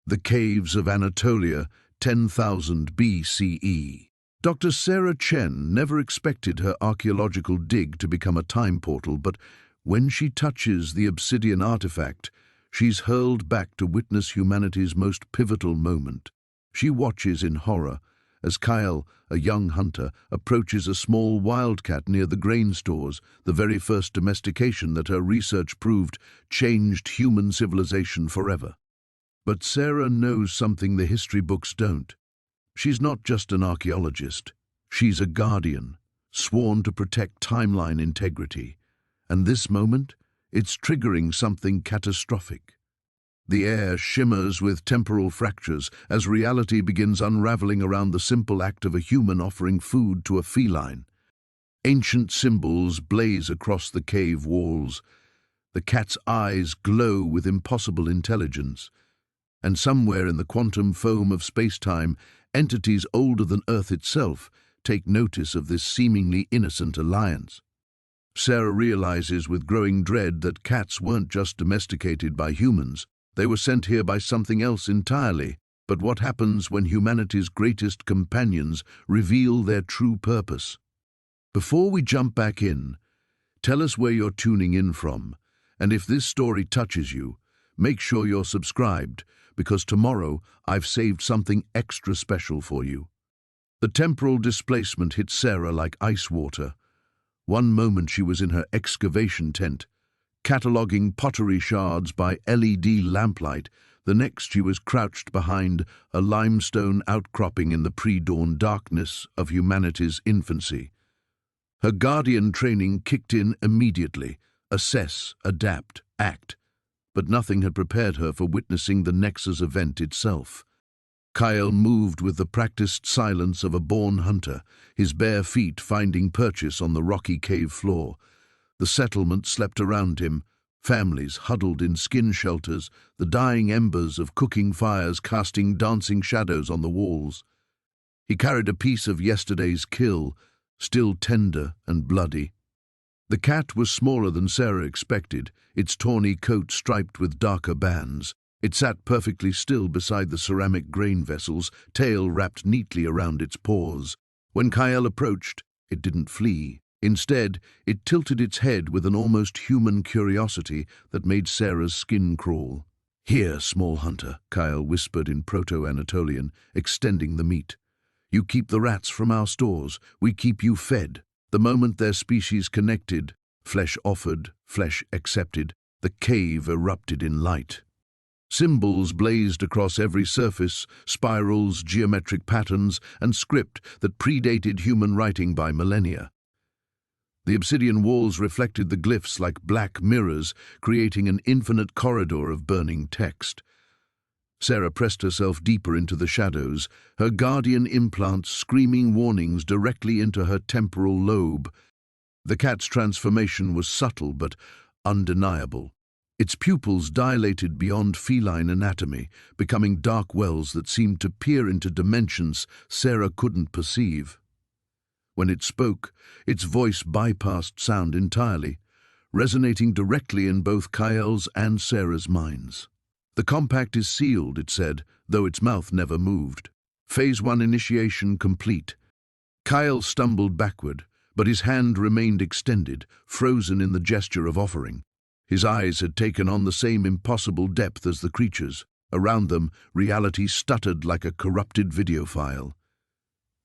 The Caves of Anatolia, 10,000 BCE. Dr. Sarah Chen never expected her archaeological dig to become a time portal, but when she touches the obsidian artifact, she's hurled back to witness humanity's most pivotal moment. She watches in horror as Kyle, a young hunter, approaches a small wildcat near the grain stores, the very first domestication that her research proved changed human civilization forever. But Sarah knows something the history books don't. She's not just an archaeologist. She's a guardian, sworn to protect timeline integrity. And this moment, it's triggering something catastrophic. The air shimmers with temporal fractures as reality begins unraveling around the simple act of a human offering food to a feline. Ancient symbols blaze across the cave walls. The cat's eyes glow with impossible intelligence. And somewhere in the quantum foam of space-time, entities older than Earth itself take notice of this seemingly innocent alliance. Sarah realizes with growing dread that cats weren't just domesticated by humans. They were sent here by something else entirely. But what happens when humanity's greatest companions reveal their true purpose? Before we jump back in, tell us where you're tuning in from, and if this story touches you, make sure you're subscribed, because tomorrow I've saved something extra special for you. The temporal displacement hit Sarah like ice water. One moment she was in her excavation tent, cataloguing pottery shards by LED lamplight. The next she was crouched behind a limestone outcropping in the pre-dawn darkness of humanity's infancy. Her guardian training kicked in immediately. Assess, adapt, act. But nothing had prepared her for witnessing the Nexus event itself. Kyle moved with the practiced silence of a born hunter, his bare feet finding purchase on the rocky cave floor. The settlement slept around him, families huddled in skin shelters, the dying embers of cooking fires casting dancing shadows on the walls. He carried a piece of yesterday's kill, still tender and bloody. The cat was smaller than Sarah expected, its tawny coat striped with darker bands. It sat perfectly still beside the ceramic grain vessels, tail wrapped neatly around its paws. When Kyle approached, it didn't flee. Instead, it tilted its head with an almost human curiosity that made Sarah's skin crawl. "Here, small hunter," Kyle whispered in Proto-Anatolian, extending the meat. "You keep the rats from our stores, we keep you fed." The moment their species connected, flesh offered, flesh accepted, the cave erupted in light. Symbols blazed across every surface, spirals, geometric patterns, and script that predated human writing by millennia. The obsidian walls reflected the glyphs like black mirrors, creating an infinite corridor of burning text. Sarah pressed herself deeper into the shadows, her guardian implants screaming warnings directly into her temporal lobe. The cat's transformation was subtle but undeniable. Its pupils dilated beyond feline anatomy, becoming dark wells that seemed to peer into dimensions Sarah couldn't perceive. When it spoke, its voice bypassed sound entirely, resonating directly in both Kyle's and Sarah's minds. "The compact is sealed," it said, though its mouth never moved. Phase 1 initiation complete. Kyle stumbled backward, but his hand remained extended, frozen in the gesture of offering. His eyes had taken on the same impossible depth as the creature's. Around them, reality stuttered like a corrupted video file.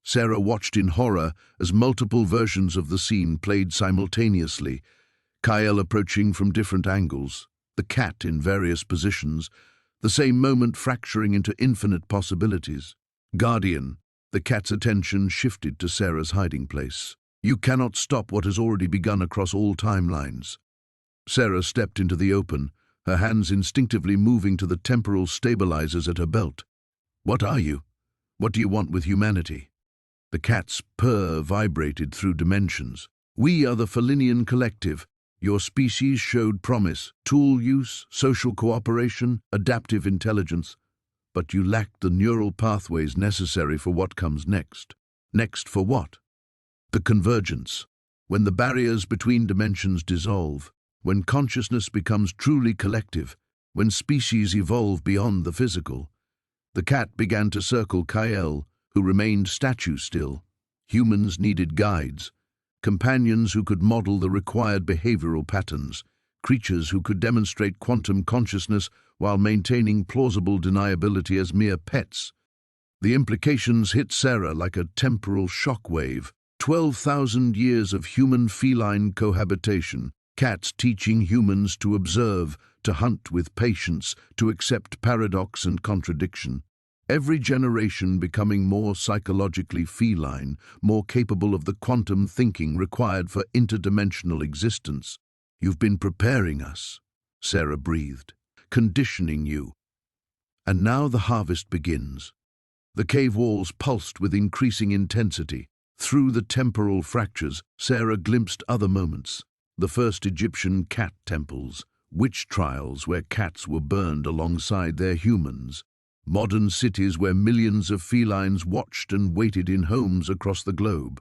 Sarah watched in horror as multiple versions of the scene played simultaneously, Kyle approaching from different angles, the cat in various positions, the same moment fracturing into infinite possibilities. "Guardian," the cat's attention shifted to Sarah's hiding place. "You cannot stop what has already begun across all timelines." Sarah stepped into the open, her hands instinctively moving to the temporal stabilizers at her belt. "What are you? What do you want with humanity?" The cat's purr vibrated through dimensions. "We are the Felinian Collective. Your species showed promise, tool use, social cooperation, adaptive intelligence. But you lacked the neural pathways necessary for what comes next." Next for what? The convergence. When the barriers between dimensions dissolve, when consciousness becomes truly collective, when species evolve beyond the physical, The cat began to circle Kael, who remained statue still. Humans needed guides, companions who could model the required behavioral patterns, creatures who could demonstrate quantum consciousness while maintaining plausible deniability as mere pets. The implications hit Sarah like a temporal shockwave. 12,000 years of human-feline cohabitation, cats teaching humans to observe, to hunt with patience, to accept paradox and contradiction. Every generation becoming more psychologically feline, more capable of the quantum thinking required for interdimensional existence. "You've been preparing us," Sarah breathed, "conditioning you. And now the harvest begins." The cave walls pulsed with increasing intensity. Through the temporal fractures, Sarah glimpsed other moments. The first Egyptian cat temples, witch trials where cats were burned alongside their humans, modern cities where millions of felines watched and waited in homes across the globe.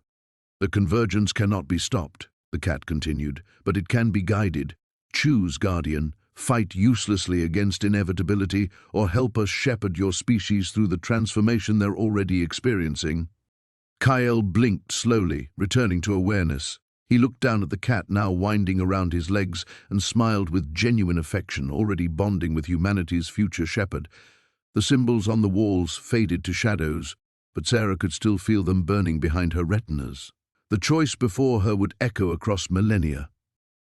"The convergence cannot be stopped," the cat continued, "but it can be guided. Choose, Guardian. Fight uselessly against inevitability, or help us shepherd your species through the transformation they're already experiencing." Kael blinked slowly, returning to awareness. He looked down at the cat now winding around his legs and smiled with genuine affection, already bonding with humanity's future shepherd. The symbols on the walls faded to shadows, but Sarah could still feel them burning behind her retinas. The choice before her would echo across millennia.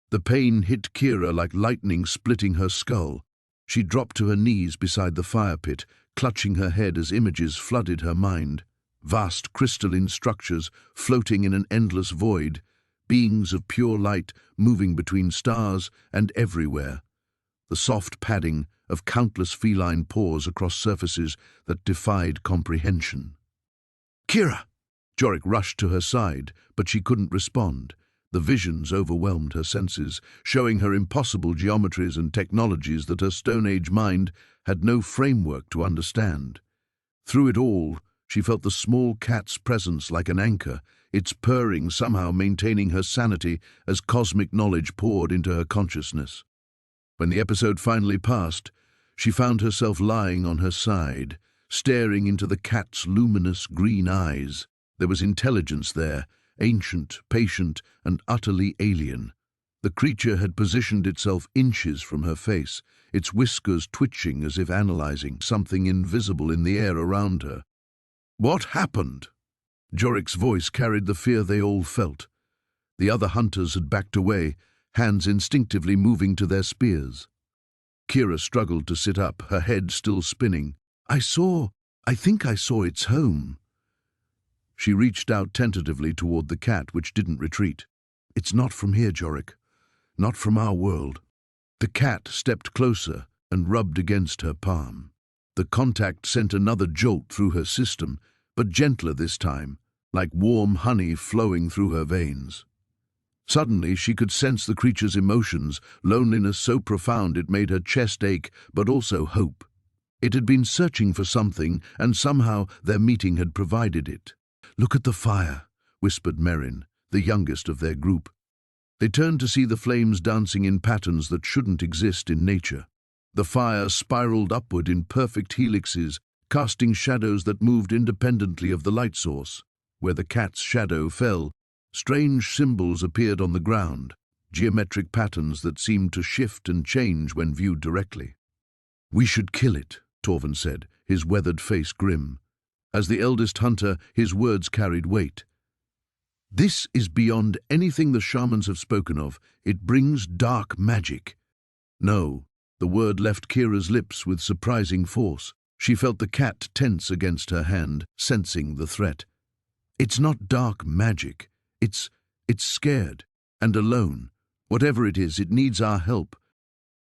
The pain hit Kira like lightning splitting her skull. She dropped to her knees beside the fire pit, clutching her head as images flooded her mind. Vast crystalline structures floating in an endless void, beings of pure light moving between stars and everywhere. The soft padding of countless feline paws across surfaces that defied comprehension. "Kira!" Jorik rushed to her side, but she couldn't respond. The visions overwhelmed her senses, showing her impossible geometries and technologies that her Stone Age mind had no framework to understand. Through it all, she felt the small cat's presence like an anchor, its purring somehow maintaining her sanity as cosmic knowledge poured into her consciousness. When the episode finally passed, she found herself lying on her side, staring into the cat's luminous green eyes. There was intelligence there, ancient, patient, and utterly alien. The creature had positioned itself inches from her face, its whiskers twitching as if analyzing something invisible in the air around her. "What happened?" Jorik's voice carried the fear they all felt. The other hunters had backed away, hands instinctively moving to their spears. Kira struggled to sit up, her head still spinning. I think I saw its home." She reached out tentatively toward the cat, which didn't retreat. "It's not from here, Jorik. Not from our world." The cat stepped closer and rubbed against her palm. The contact sent another jolt through her system, but gentler this time, like warm honey flowing through her veins. Suddenly she could sense the creature's emotions, loneliness so profound it made her chest ache, but also hope. It had been searching for something, and somehow their meeting had provided it. "Look at the fire," whispered Merrin, the youngest of their group. They turned to see the flames dancing in patterns that shouldn't exist in nature. The fire spiraled upward in perfect helixes, casting shadows that moved independently of the light source. Where the cat's shadow fell, strange symbols appeared on the ground, geometric patterns that seemed to shift and change when viewed directly. "We should kill it," Torvin said, his weathered face grim. As the eldest hunter, his words carried weight. "This is beyond anything the shamans have spoken of. It brings dark magic." "No," the word left Kira's lips with surprising force. She felt the cat tense against her hand, sensing the threat. "It's not dark magic. It's scared and alone. Whatever it is, it needs our help."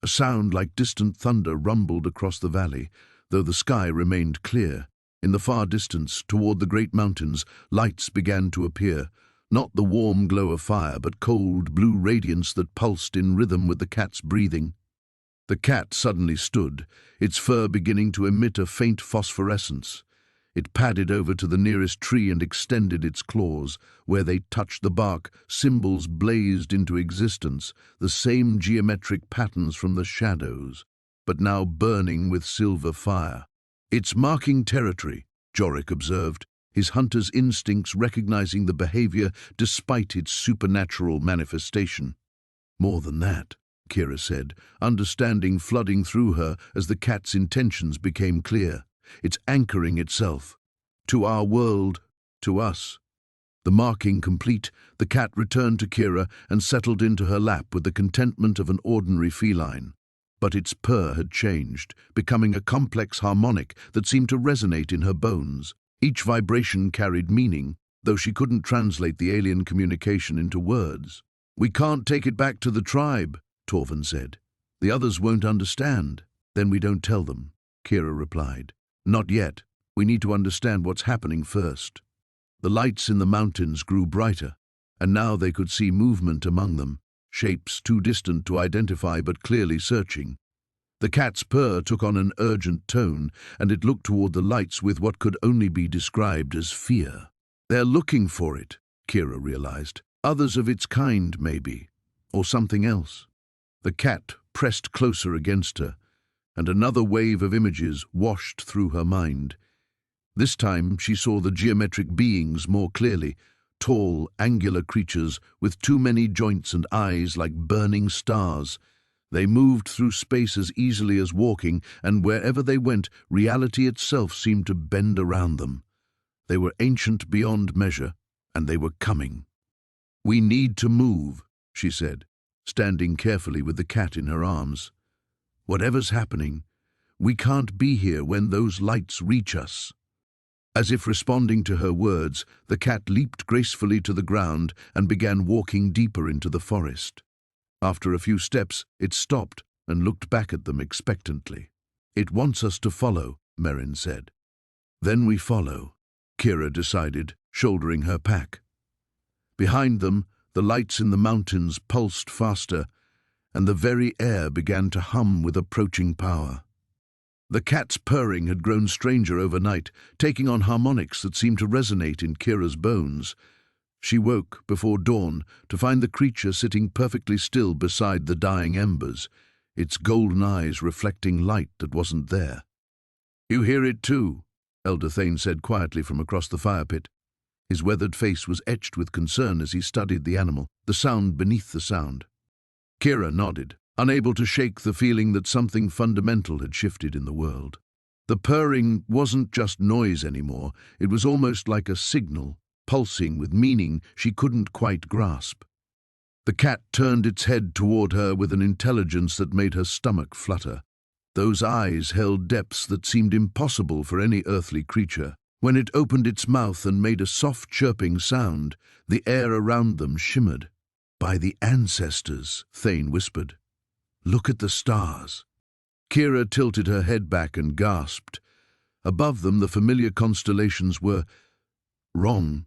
A sound like distant thunder rumbled across the valley, though the sky remained clear. In the far distance, toward the great mountains, lights began to appear, not the warm glow of fire, but cold blue radiance that pulsed in rhythm with the cat's breathing. The cat suddenly stood, its fur beginning to emit a faint phosphorescence. It padded over to the nearest tree and extended its claws. Where they touched the bark, symbols blazed into existence, the same geometric patterns from the shadows, but now burning with silver fire. It's marking territory, Jorik observed, his hunter's instincts recognizing the behavior despite its supernatural manifestation. More than that, Kira said, understanding flooding through her as the cat's intentions became clear. It's anchoring itself. To our world, to us. The marking complete, the cat returned to Kira and settled into her lap with the contentment of an ordinary feline. But its purr had changed, becoming a complex harmonic that seemed to resonate in her bones. Each vibration carried meaning, though she couldn't translate the alien communication into words. "We can't take it back to the tribe," Torvin said. "The others won't understand." "Then we don't tell them," Kira replied. "Not yet. We need to understand what's happening first." The lights in the mountains grew brighter, and now they could see movement among them, shapes too distant to identify but clearly searching. The cat's purr took on an urgent tone, and it looked toward the lights with what could only be described as fear. "They're looking for it," Kira realized. "Others of its kind, maybe, or something else." The cat pressed closer against her, and another wave of images washed through her mind. This time she saw the geometric beings more clearly, tall, angular creatures with too many joints and eyes like burning stars. They moved through space as easily as walking, and wherever they went, reality itself seemed to bend around them. They were ancient beyond measure, and they were coming. "We need to move," she said, standing carefully with the cat in her arms. "Whatever's happening, we can't be here when those lights reach us." As if responding to her words, the cat leaped gracefully to the ground and began walking deeper into the forest. After a few steps, it stopped and looked back at them expectantly. "It wants us to follow," Merrin said. "Then we follow," Kira decided, shouldering her pack. Behind them, the lights in the mountains pulsed faster, and the very air began to hum with approaching power. The cat's purring had grown stranger overnight, taking on harmonics that seemed to resonate in Kira's bones. She woke before dawn to find the creature sitting perfectly still beside the dying embers, its golden eyes reflecting light that wasn't there. "You hear it too," Elder Thane said quietly from across the fire pit. His weathered face was etched with concern as he studied the animal, the sound beneath the sound. Kira nodded, unable to shake the feeling that something fundamental had shifted in the world. The purring wasn't just noise anymore, it was almost like a signal, pulsing with meaning she couldn't quite grasp. The cat turned its head toward her with an intelligence that made her stomach flutter. Those eyes held depths that seemed impossible for any earthly creature. When it opened its mouth and made a soft chirping sound, the air around them shimmered. "By the ancestors," Thane whispered. "Look at the stars." Kira tilted her head back and gasped. Above them, the familiar constellations were wrong.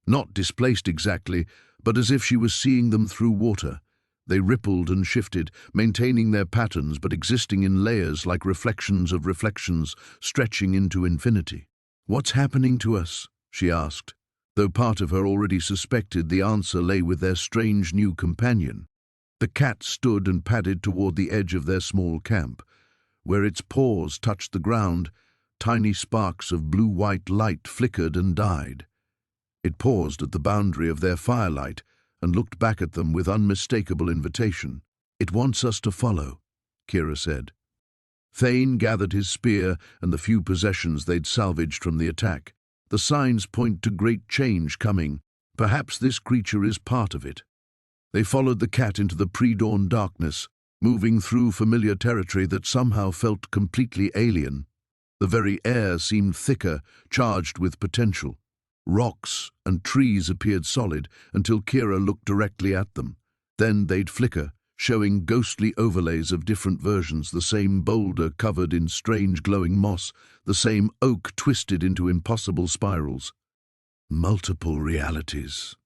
Not displaced exactly, but as if she was seeing them through water. They rippled and shifted, maintaining their patterns but existing in layers like reflections of reflections, stretching into infinity. "What's happening to us?" she asked, though part of her already suspected the answer lay with their strange new companion. The cat stood and padded toward the edge of their small camp. Where its paws touched the ground, tiny sparks of blue-white light flickered and died. It paused at the boundary of their firelight and looked back at them with unmistakable invitation. "It wants us to follow," Kira said. Thane gathered his spear and the few possessions they'd salvaged from the attack. The signs point to great change coming. Perhaps this creature is part of it. They followed the cat into the pre-dawn darkness, moving through familiar territory that somehow felt completely alien. The very air seemed thicker, charged with potential. Rocks and trees appeared solid until Kira looked directly at them. Then they'd flicker, showing ghostly overlays of different versions, the same boulder covered in strange glowing moss, the same oak twisted into impossible spirals. "Multiple realities,"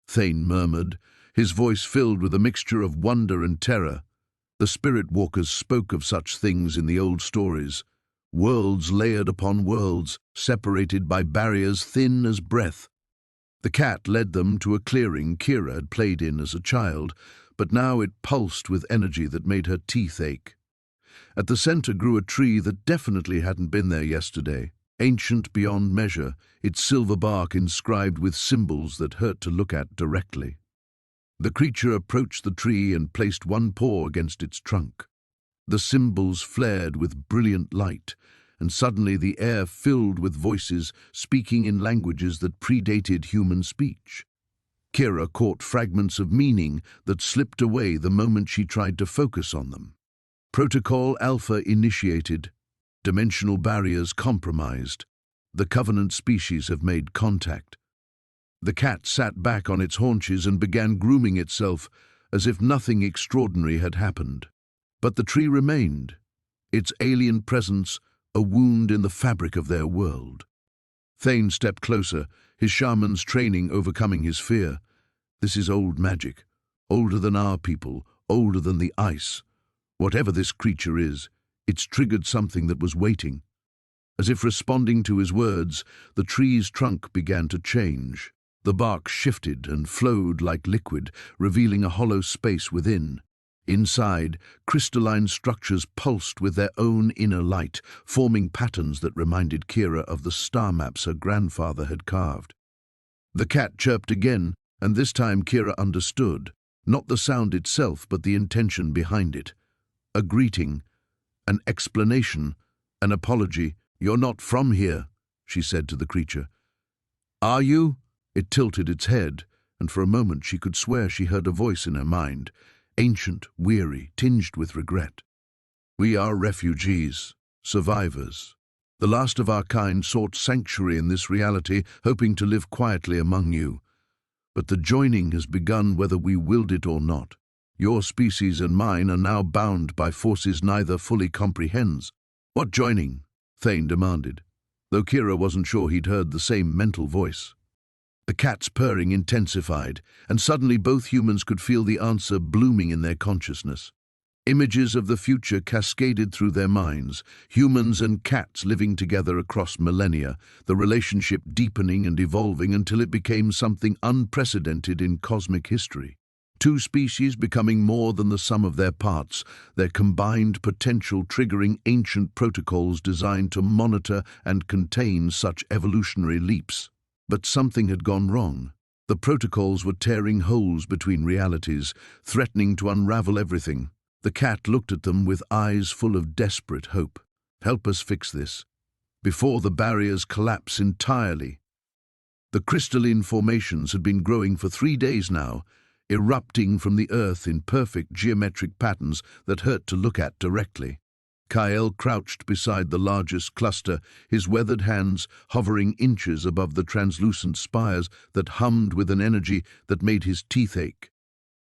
Thane murmured, his voice filled with a mixture of wonder and terror. The spirit walkers spoke of such things in the old stories. Worlds layered upon worlds, separated by barriers thin as breath. The cat led them to a clearing Kira had played in as a child, but now it pulsed with energy that made her teeth ache. At the center grew a tree that definitely hadn't been there yesterday. Ancient beyond measure, its silver bark inscribed with symbols that hurt to look at directly. The creature approached the tree and placed one paw against its trunk. The symbols flared with brilliant light, and suddenly the air filled with voices speaking in languages that predated human speech. Kira caught fragments of meaning that slipped away the moment she tried to focus on them. Protocol Alpha initiated. Dimensional barriers compromised. The Covenant species have made contact. The cat sat back on its haunches and began grooming itself as if nothing extraordinary had happened. But the tree remained, its alien presence a wound in the fabric of their world. Thane stepped closer, his shaman's training overcoming his fear. This is old magic, older than our people, older than the ice. Whatever this creature is, it's triggered something that was waiting. As if responding to his words, the tree's trunk began to change. The bark shifted and flowed like liquid, revealing a hollow space within. Inside, crystalline structures pulsed with their own inner light, forming patterns that reminded Kira of the star maps her grandfather had carved. The cat chirped again, and this time Kira understood, not the sound itself but the intention behind it. A greeting, an explanation, an apology. "You're not from here," she said to the creature. "Are you?" It tilted its head, and for a moment she could swear she heard a voice in her mind, ancient, weary, tinged with regret. "We are refugees, survivors. The last of our kind sought sanctuary in this reality, hoping to live quietly among you. But the joining has begun whether we willed it or not. Your species and mine are now bound by forces neither fully comprehends." "What joining?" Thane demanded, though Kira wasn't sure he'd heard the same mental voice. The cat's purring intensified, and suddenly both humans could feel the answer blooming in their consciousness. Images of the future cascaded through their minds, humans and cats living together across millennia, the relationship deepening and evolving until it became something unprecedented in cosmic history. Two species becoming more than the sum of their parts, their combined potential triggering ancient protocols designed to monitor and contain such evolutionary leaps. But something had gone wrong. The protocols were tearing holes between realities, threatening to unravel everything. The cat looked at them with eyes full of desperate hope. "Help us fix this, before the barriers collapse entirely." The crystalline formations had been growing for 3 days now, erupting from the earth in perfect geometric patterns that hurt to look at directly. Kyle crouched beside the largest cluster, his weathered hands hovering inches above the translucent spires that hummed with an energy that made his teeth ache.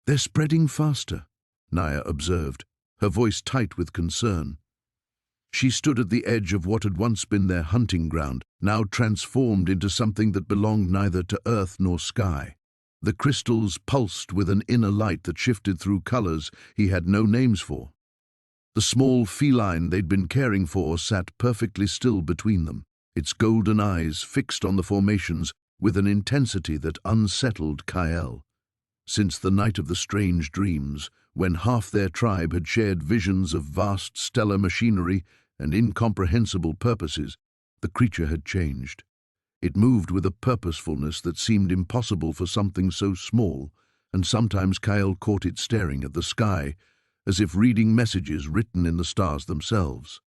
"They're spreading faster," Naya observed, her voice tight with concern. She stood at the edge of what had once been their hunting ground, now transformed into something that belonged neither to earth nor sky. The crystals pulsed with an inner light that shifted through colors he had no names for. The small feline they'd been caring for sat perfectly still between them, its golden eyes fixed on the formations with an intensity that unsettled Kyle. Since the night of the strange dreams, when half their tribe had shared visions of vast stellar machinery and incomprehensible purposes, the creature had changed. It moved with a purposefulness that seemed impossible for something so small, and sometimes Kyle caught it staring at the sky, as if reading messages written in the stars themselves.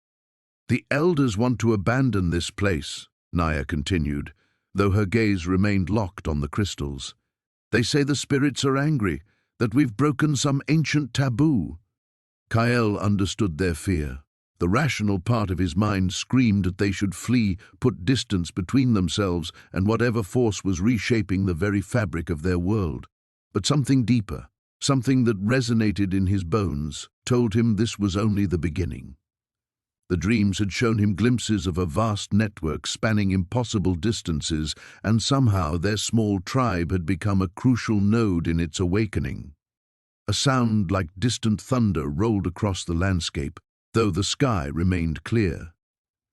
"The elders want to abandon this place," Naya continued, though her gaze remained locked on the crystals. "They say the spirits are angry, that we've broken some ancient taboo." Kyle understood their fear. The rational part of his mind screamed that they should flee, put distance between themselves and whatever force was reshaping the very fabric of their world. But something deeper, something that resonated in his bones, told him this was only the beginning. The dreams had shown him glimpses of a vast network spanning impossible distances, and somehow their small tribe had become a crucial node in its awakening. A sound like distant thunder rolled across the landscape, though the sky remained clear.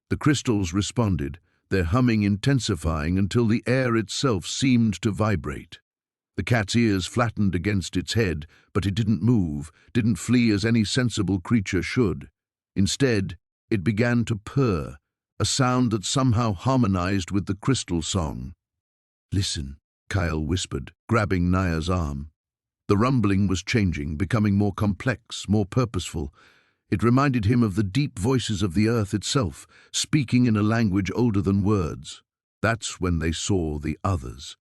The crystals responded, their humming intensifying until the air itself seemed to vibrate. The cat's ears flattened against its head, but it didn't move, didn't flee as any sensible creature should. Instead, it began to purr, a sound that somehow harmonized with the crystal song. "Listen," Kyle whispered, grabbing Naya's arm. The rumbling was changing, becoming more complex, more purposeful. It reminded him of the deep voices of the earth itself, speaking in a language older than words. That's when they saw the others.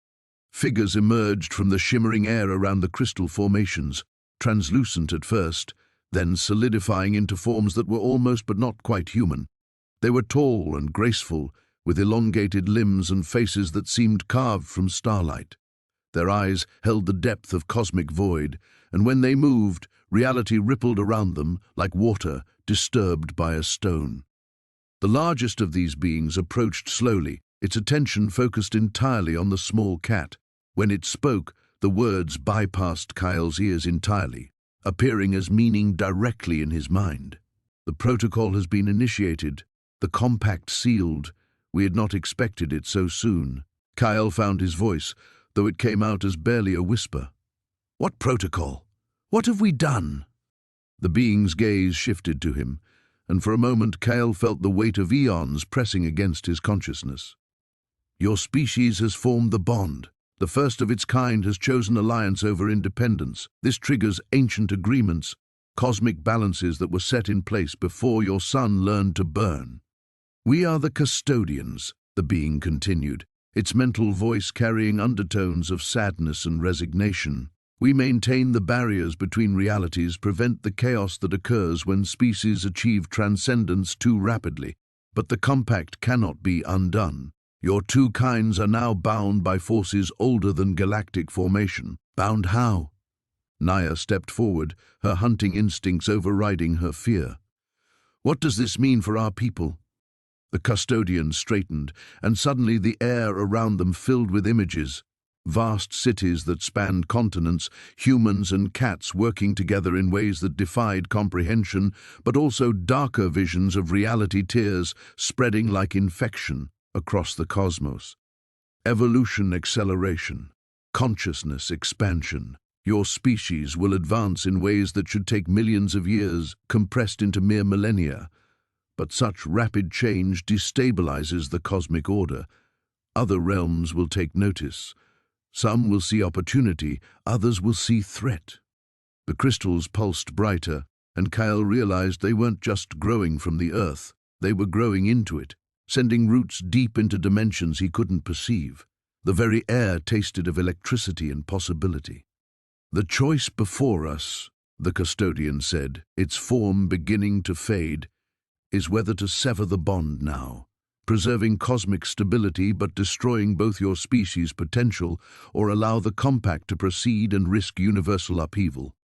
Figures emerged from the shimmering air around the crystal formations, translucent at first, then solidifying into forms that were almost but not quite human. They were tall and graceful, with elongated limbs and faces that seemed carved from starlight. Their eyes held the depth of cosmic void, and when they moved, reality rippled around them like water disturbed by a stone. The largest of these beings approached slowly, its attention focused entirely on the small cat. When it spoke, the words bypassed Kyle's ears entirely, appearing as meaning directly in his mind. "The protocol has been initiated, the compact sealed. We had not expected it so soon." Kyle found his voice, though it came out as barely a whisper. "What protocol? What have we done?" The being's gaze shifted to him, and for a moment Kyle felt the weight of eons pressing against his consciousness. "Your species has formed the bond. The first of its kind has chosen alliance over independence. This triggers ancient agreements, cosmic balances that were set in place before your sun learned to burn. We are the custodians," the being continued, its mental voice carrying undertones of sadness and resignation. "We maintain the barriers between realities, prevent the chaos that occurs when species achieve transcendence too rapidly. But the compact cannot be undone. Your two kinds are now bound by forces older than galactic formation." "Bound how?" Naya stepped forward, her hunting instincts overriding her fear. "What does this mean for our people?" The custodian straightened, and suddenly the air around them filled with images. Vast cities that spanned continents, humans and cats working together in ways that defied comprehension, but also darker visions of reality tears spreading like infection across the cosmos. Evolution acceleration, consciousness expansion. Your species will advance in ways that should take millions of years, compressed into mere millennia. But such rapid change destabilizes the cosmic order. Other realms will take notice. Some will see opportunity, others will see threat. The crystals pulsed brighter, and Kyle realized they weren't just growing from the earth, they were growing into it, sending roots deep into dimensions he couldn't perceive. The very air tasted of electricity and possibility. "The choice before us," the custodian said, its form beginning to fade, "is whether to sever the bond now, preserving cosmic stability but destroying both your species' potential, or allow the compact to proceed and risk universal upheaval."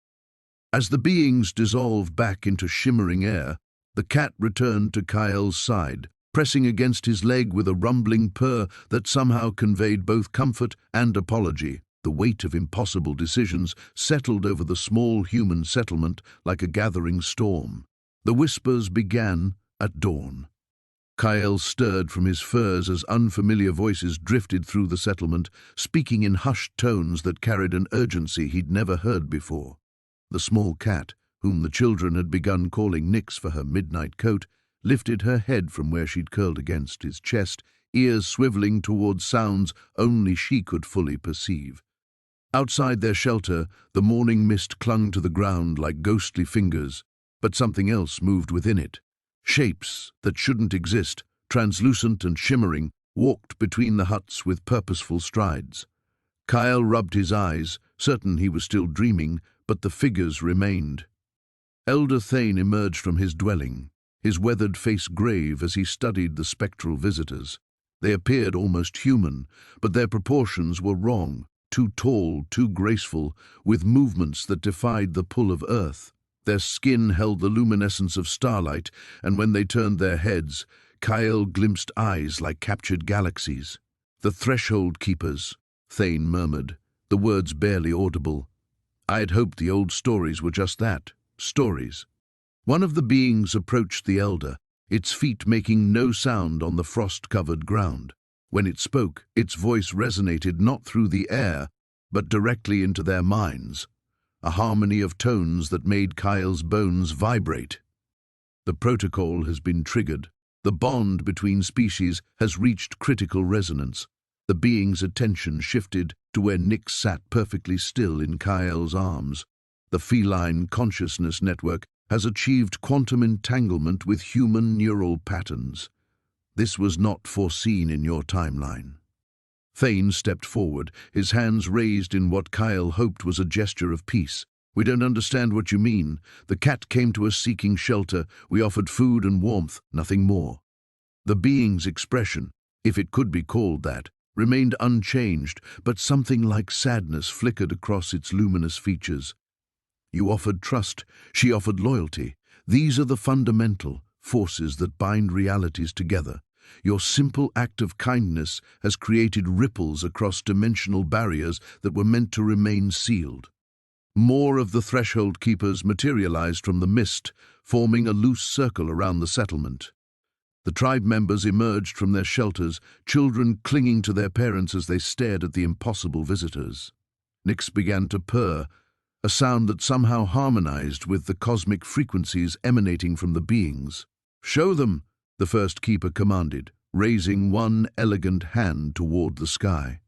As the beings dissolved back into shimmering air, the cat returned to Kyle's side, pressing against his leg with a rumbling purr that somehow conveyed both comfort and apology. The weight of impossible decisions settled over the small human settlement like a gathering storm. The whispers began at dawn. Kyle stirred from his furs as unfamiliar voices drifted through the settlement, speaking in hushed tones that carried an urgency he'd never heard before. The small cat, whom the children had begun calling Nix for her midnight coat, lifted her head from where she'd curled against his chest, ears swiveling towards sounds only she could fully perceive. Outside their shelter, the morning mist clung to the ground like ghostly fingers, but something else moved within it. Shapes that shouldn't exist, translucent and shimmering, walked between the huts with purposeful strides. Kyle rubbed his eyes, certain he was still dreaming, but the figures remained. Elder Thane emerged from his dwelling, his weathered face grave as he studied the spectral visitors. They appeared almost human, but their proportions were wrong, too tall, too graceful, with movements that defied the pull of earth. Their skin held the luminescence of starlight, and when they turned their heads, Kyle glimpsed eyes like captured galaxies. "The Threshold Keepers," Thane murmured, the words barely audible. "I had hoped the old stories were just that, stories." One of the beings approached the elder, its feet making no sound on the frost-covered ground. When it spoke, its voice resonated not through the air, but directly into their minds, a harmony of tones that made Kyle's bones vibrate. The protocol has been triggered. The bond between species has reached critical resonance. The being's attention shifted to where Nix sat perfectly still in Kyle's arms. The feline consciousness network has achieved quantum entanglement with human neural patterns. This was not foreseen in your timeline. Thane stepped forward, his hands raised in what Kyle hoped was a gesture of peace. We don't understand what you mean. The cat came to us seeking shelter. We offered food and warmth, nothing more. The being's expression, if it could be called that, remained unchanged, but something like sadness flickered across its luminous features. You offered trust, she offered loyalty. These are the fundamental forces that bind realities together. Your simple act of kindness has created ripples across dimensional barriers that were meant to remain sealed. More of the threshold keepers materialized from the mist, forming a loose circle around the settlement. The tribe members emerged from their shelters, children clinging to their parents as they stared at the impossible visitors. Nix began to purr, a sound that somehow harmonized with the cosmic frequencies emanating from the beings. "Show them," the first keeper commanded, raising one elegant hand toward the sky.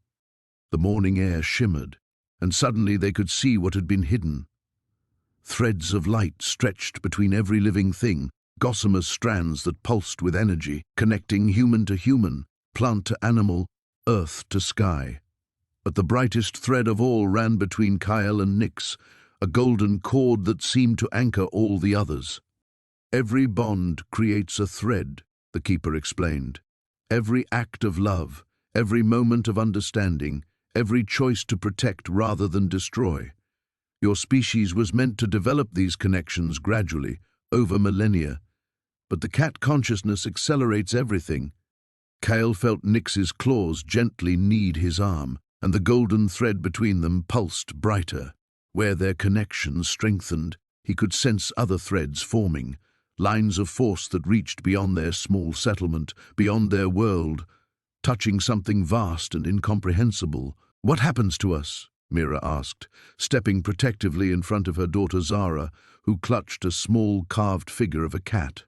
The morning air shimmered, and suddenly they could see what had been hidden. Threads of light stretched between every living thing, gossamer strands that pulsed with energy, connecting human to human, plant to animal, earth to sky. But the brightest thread of all ran between Kyle and Nix, a golden cord that seemed to anchor all the others. "Every bond creates a thread," the keeper explained. "Every act of love, every moment of understanding, every choice to protect rather than destroy. Your species was meant to develop these connections gradually, over millennia. But the cat consciousness accelerates everything." Kyle felt Nix's claws gently knead his arm, and the golden thread between them pulsed brighter. Where their connection strengthened, he could sense other threads forming, lines of force that reached beyond their small settlement, beyond their world, touching something vast and incomprehensible. "What happens to us?" Mira asked, stepping protectively in front of her daughter Zara, who clutched a small carved figure of a cat.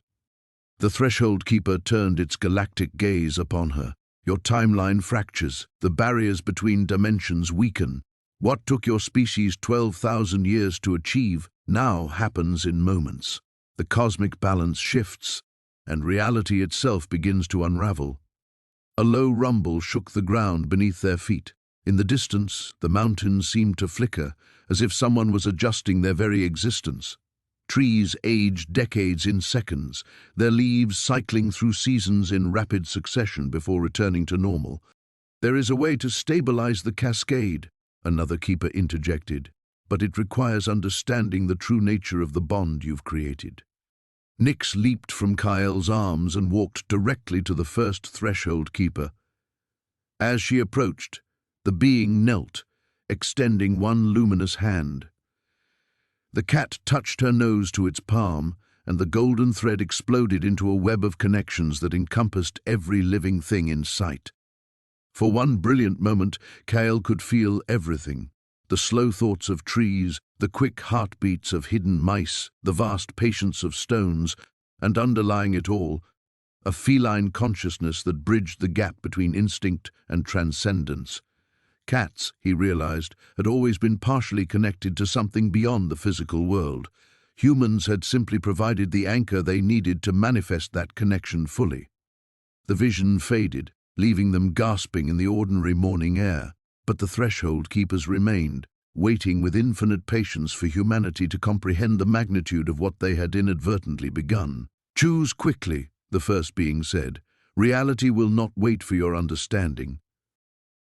The threshold keeper turned its galactic gaze upon her. "Your timeline fractures, the barriers between dimensions weaken. What took your species 12,000 years to achieve now happens in moments. The cosmic balance shifts, and reality itself begins to unravel." A low rumble shook the ground beneath their feet. In the distance, the mountains seemed to flicker, as if someone was adjusting their very existence. Trees aged decades in seconds, their leaves cycling through seasons in rapid succession before returning to normal. "There is a way to stabilize the cascade," another keeper interjected, "but it requires understanding the true nature of the bond you've created." Nix leaped from Kyle's arms and walked directly to the first threshold keeper. As she approached, the being knelt, extending one luminous hand. The cat touched her nose to its palm, and the golden thread exploded into a web of connections that encompassed every living thing in sight. For one brilliant moment, Kyle could feel everything: the slow thoughts of trees, the quick heartbeats of hidden mice, the vast patience of stones, and underlying it all, a feline consciousness that bridged the gap between instinct and transcendence. Cats, he realized, had always been partially connected to something beyond the physical world. Humans had simply provided the anchor they needed to manifest that connection fully. The vision faded, leaving them gasping in the ordinary morning air. But the threshold keepers remained, waiting with infinite patience for humanity to comprehend the magnitude of what they had inadvertently begun. "Choose quickly," the first being said. "Reality will not wait for your understanding."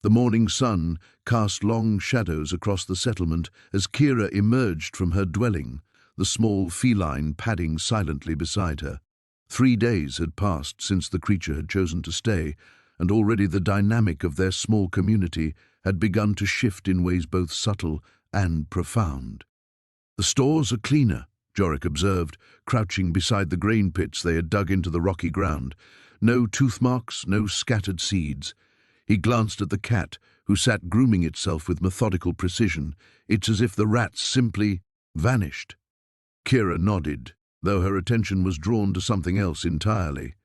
The morning sun cast long shadows across the settlement as Kira emerged from her dwelling, the small feline padding silently beside her. 3 days had passed since the creature had chosen to stay, and already the dynamic of their small community had begun to shift in ways both subtle and profound. "The stores are cleaner," Jorik observed, crouching beside the grain pits they had dug into the rocky ground. "No tooth marks, no scattered seeds." He glanced at the cat, who sat grooming itself with methodical precision. "It's as if the rats simply vanished." Kira nodded. though her attention was drawn to something else entirely.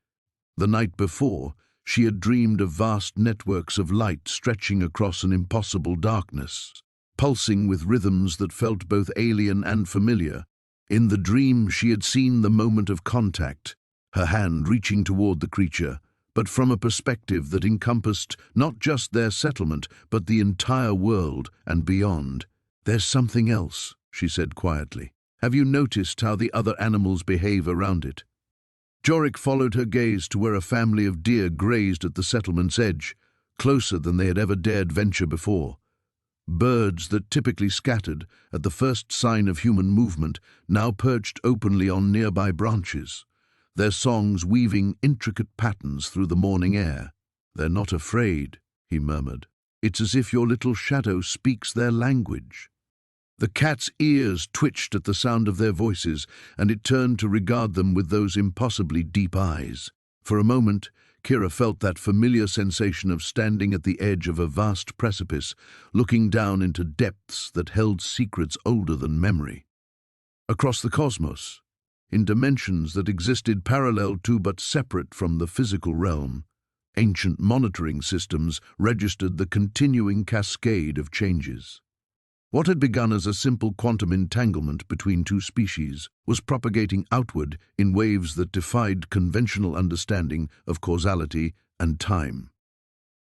The night before, she had dreamed of vast networks of light stretching across an impossible darkness, pulsing with rhythms that felt both alien and familiar. In the dream, she had seen the moment of contact, her hand reaching toward the creature, but from a perspective that encompassed not just their settlement, but the entire world and beyond. "There's something else," she said quietly. "Have you noticed how the other animals behave around it?" Jorik followed her gaze to where a family of deer grazed at the settlement's edge, closer than they had ever dared venture before. Birds that typically scattered at the first sign of human movement now perched openly on nearby branches, their songs weaving intricate patterns through the morning air. "They're not afraid," he murmured. "It's as if your little shadow speaks their language." The cat's ears twitched at the sound of their voices, and it turned to regard them with those impossibly deep eyes. For a moment, Kira felt that familiar sensation of standing at the edge of a vast precipice, looking down into depths that held secrets older than memory. Across the cosmos, in dimensions that existed parallel to but separate from the physical realm, ancient monitoring systems registered the continuing cascade of changes. What had begun as a simple quantum entanglement between two species was propagating outward in waves that defied conventional understanding of causality and time.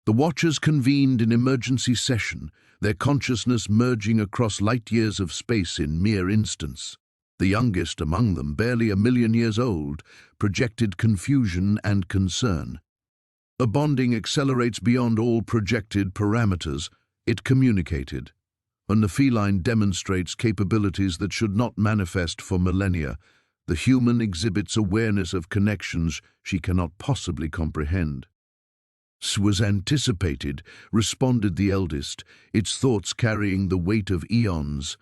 The Watchers convened in emergency session, their consciousness merging across light years of space in mere instants. The youngest among them, barely 1,000,000 years old, projected confusion and concern. The bonding accelerates beyond all projected parameters. It communicated. When the feline demonstrates capabilities that should not manifest for millennia, the human exhibits awareness of connections she cannot possibly comprehend. "Was anticipated," responded the eldest, its thoughts carrying the weight of eons.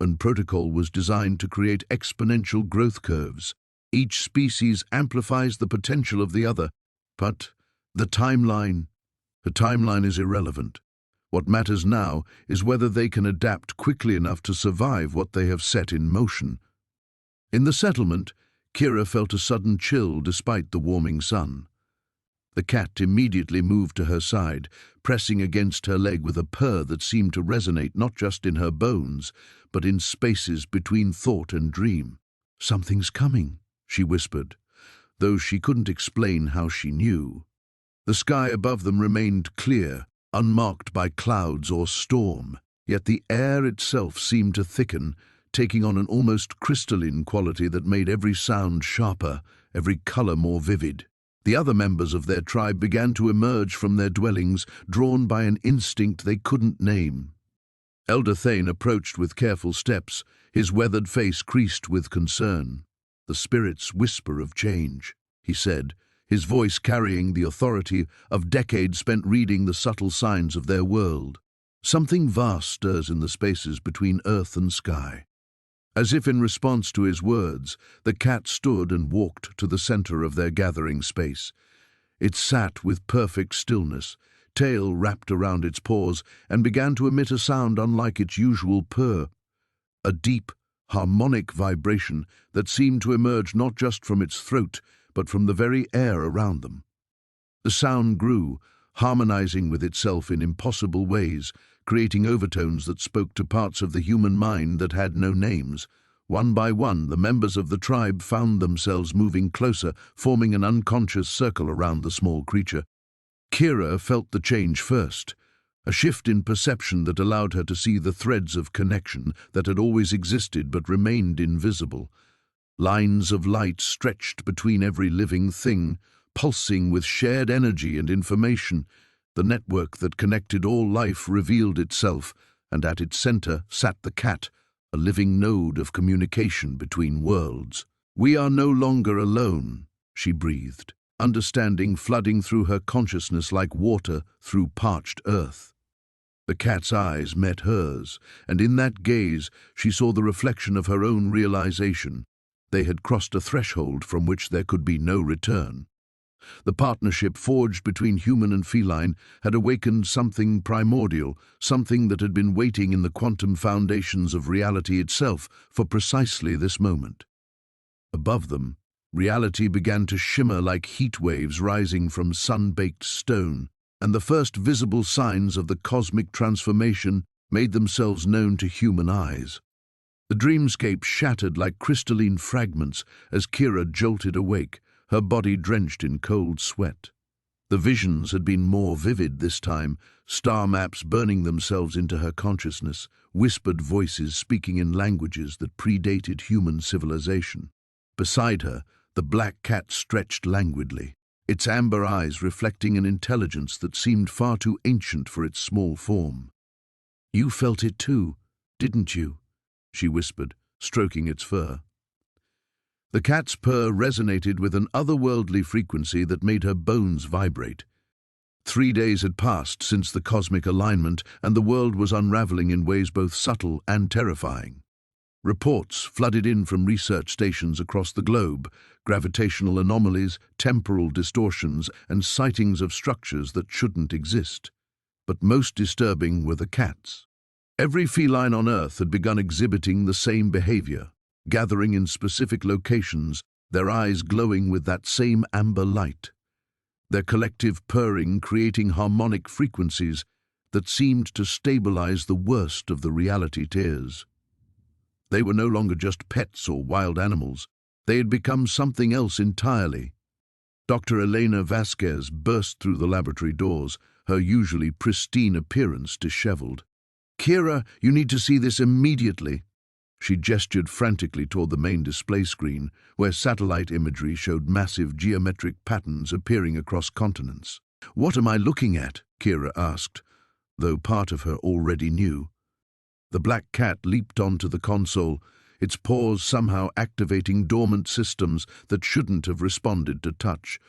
And protocol was designed to create exponential growth curves. Each species amplifies the potential of the other. But the timeline is irrelevant. What matters now is whether they can adapt quickly enough to survive what they have set in motion. In the settlement, Kira felt a sudden chill despite the warming sun. The cat immediately moved to her side, pressing against her leg with a purr that seemed to resonate not just in her bones, but in spaces between thought and dream. "Something's coming," she whispered, though she couldn't explain how she knew. The sky above them remained clear, unmarked by clouds or storm, yet the air itself seemed to thicken, taking on an almost crystalline quality that made every sound sharper, every color more vivid. The other members of their tribe began to emerge from their dwellings, drawn by an instinct they couldn't name. Elder Thane approached with careful steps, his weathered face creased with concern. "The spirits whisper of change," he said, his voice carrying the authority of decades spent reading the subtle signs of their world. "Something vast stirs in the spaces between earth and sky." As if in response to his words, the cat stood and walked to the center of their gathering space. It sat with perfect stillness, tail wrapped around its paws, and began to emit a sound unlike its usual purr, a deep, harmonic vibration that seemed to emerge not just from its throat, but from the very air around them. The sound grew, harmonizing with itself in impossible ways, creating overtones that spoke to parts of the human mind that had no names. One by one, the members of the tribe found themselves moving closer, forming an unconscious circle around the small creature. Kira felt the change first, a shift in perception that allowed her to see the threads of connection that had always existed but remained invisible. Lines of light stretched between every living thing, pulsing with shared energy and information. The network that connected all life revealed itself, and at its center sat the cat, a living node of communication between worlds. "We are no longer alone," she breathed, understanding flooding through her consciousness like water through parched earth. The cat's eyes met hers, and in that gaze she saw the reflection of her own realization. They had crossed a threshold from which there could be no return. The partnership forged between human and feline had awakened something primordial, something that had been waiting in the quantum foundations of reality itself for precisely this moment. Above them, reality began to shimmer like heat waves rising from sun-baked stone, and the first visible signs of the cosmic transformation made themselves known to human eyes. The dreamscape shattered like crystalline fragments as Kira jolted awake, her body drenched in cold sweat. The visions had been more vivid this time, star maps burning themselves into her consciousness, whispered voices speaking in languages that predated human civilization. Beside her, the black cat stretched languidly, its amber eyes reflecting an intelligence that seemed far too ancient for its small form. "You felt it too, didn't you?" she whispered, stroking its fur. The cat's purr resonated with an otherworldly frequency that made her bones vibrate. 3 days had passed since the cosmic alignment, and the world was unraveling in ways both subtle and terrifying. Reports flooded in from research stations across the globe, gravitational anomalies, temporal distortions, and sightings of structures that shouldn't exist. But most disturbing were the cats. Every feline on Earth had begun exhibiting the same behavior, gathering in specific locations, their eyes glowing with that same amber light. Their collective purring creating harmonic frequencies that seemed to stabilize the worst of the reality tears. They were no longer just pets or wild animals. They had become something else entirely. Dr. Elena Vasquez burst through the laboratory doors, her usually pristine appearance disheveled. "Kira, you need to see this immediately." She gestured frantically toward the main display screen, where satellite imagery showed massive geometric patterns appearing across continents. "What am I looking at?" Kira asked, though part of her already knew. The black cat leaped onto the console, its paws somehow activating dormant systems that shouldn't have responded to touch.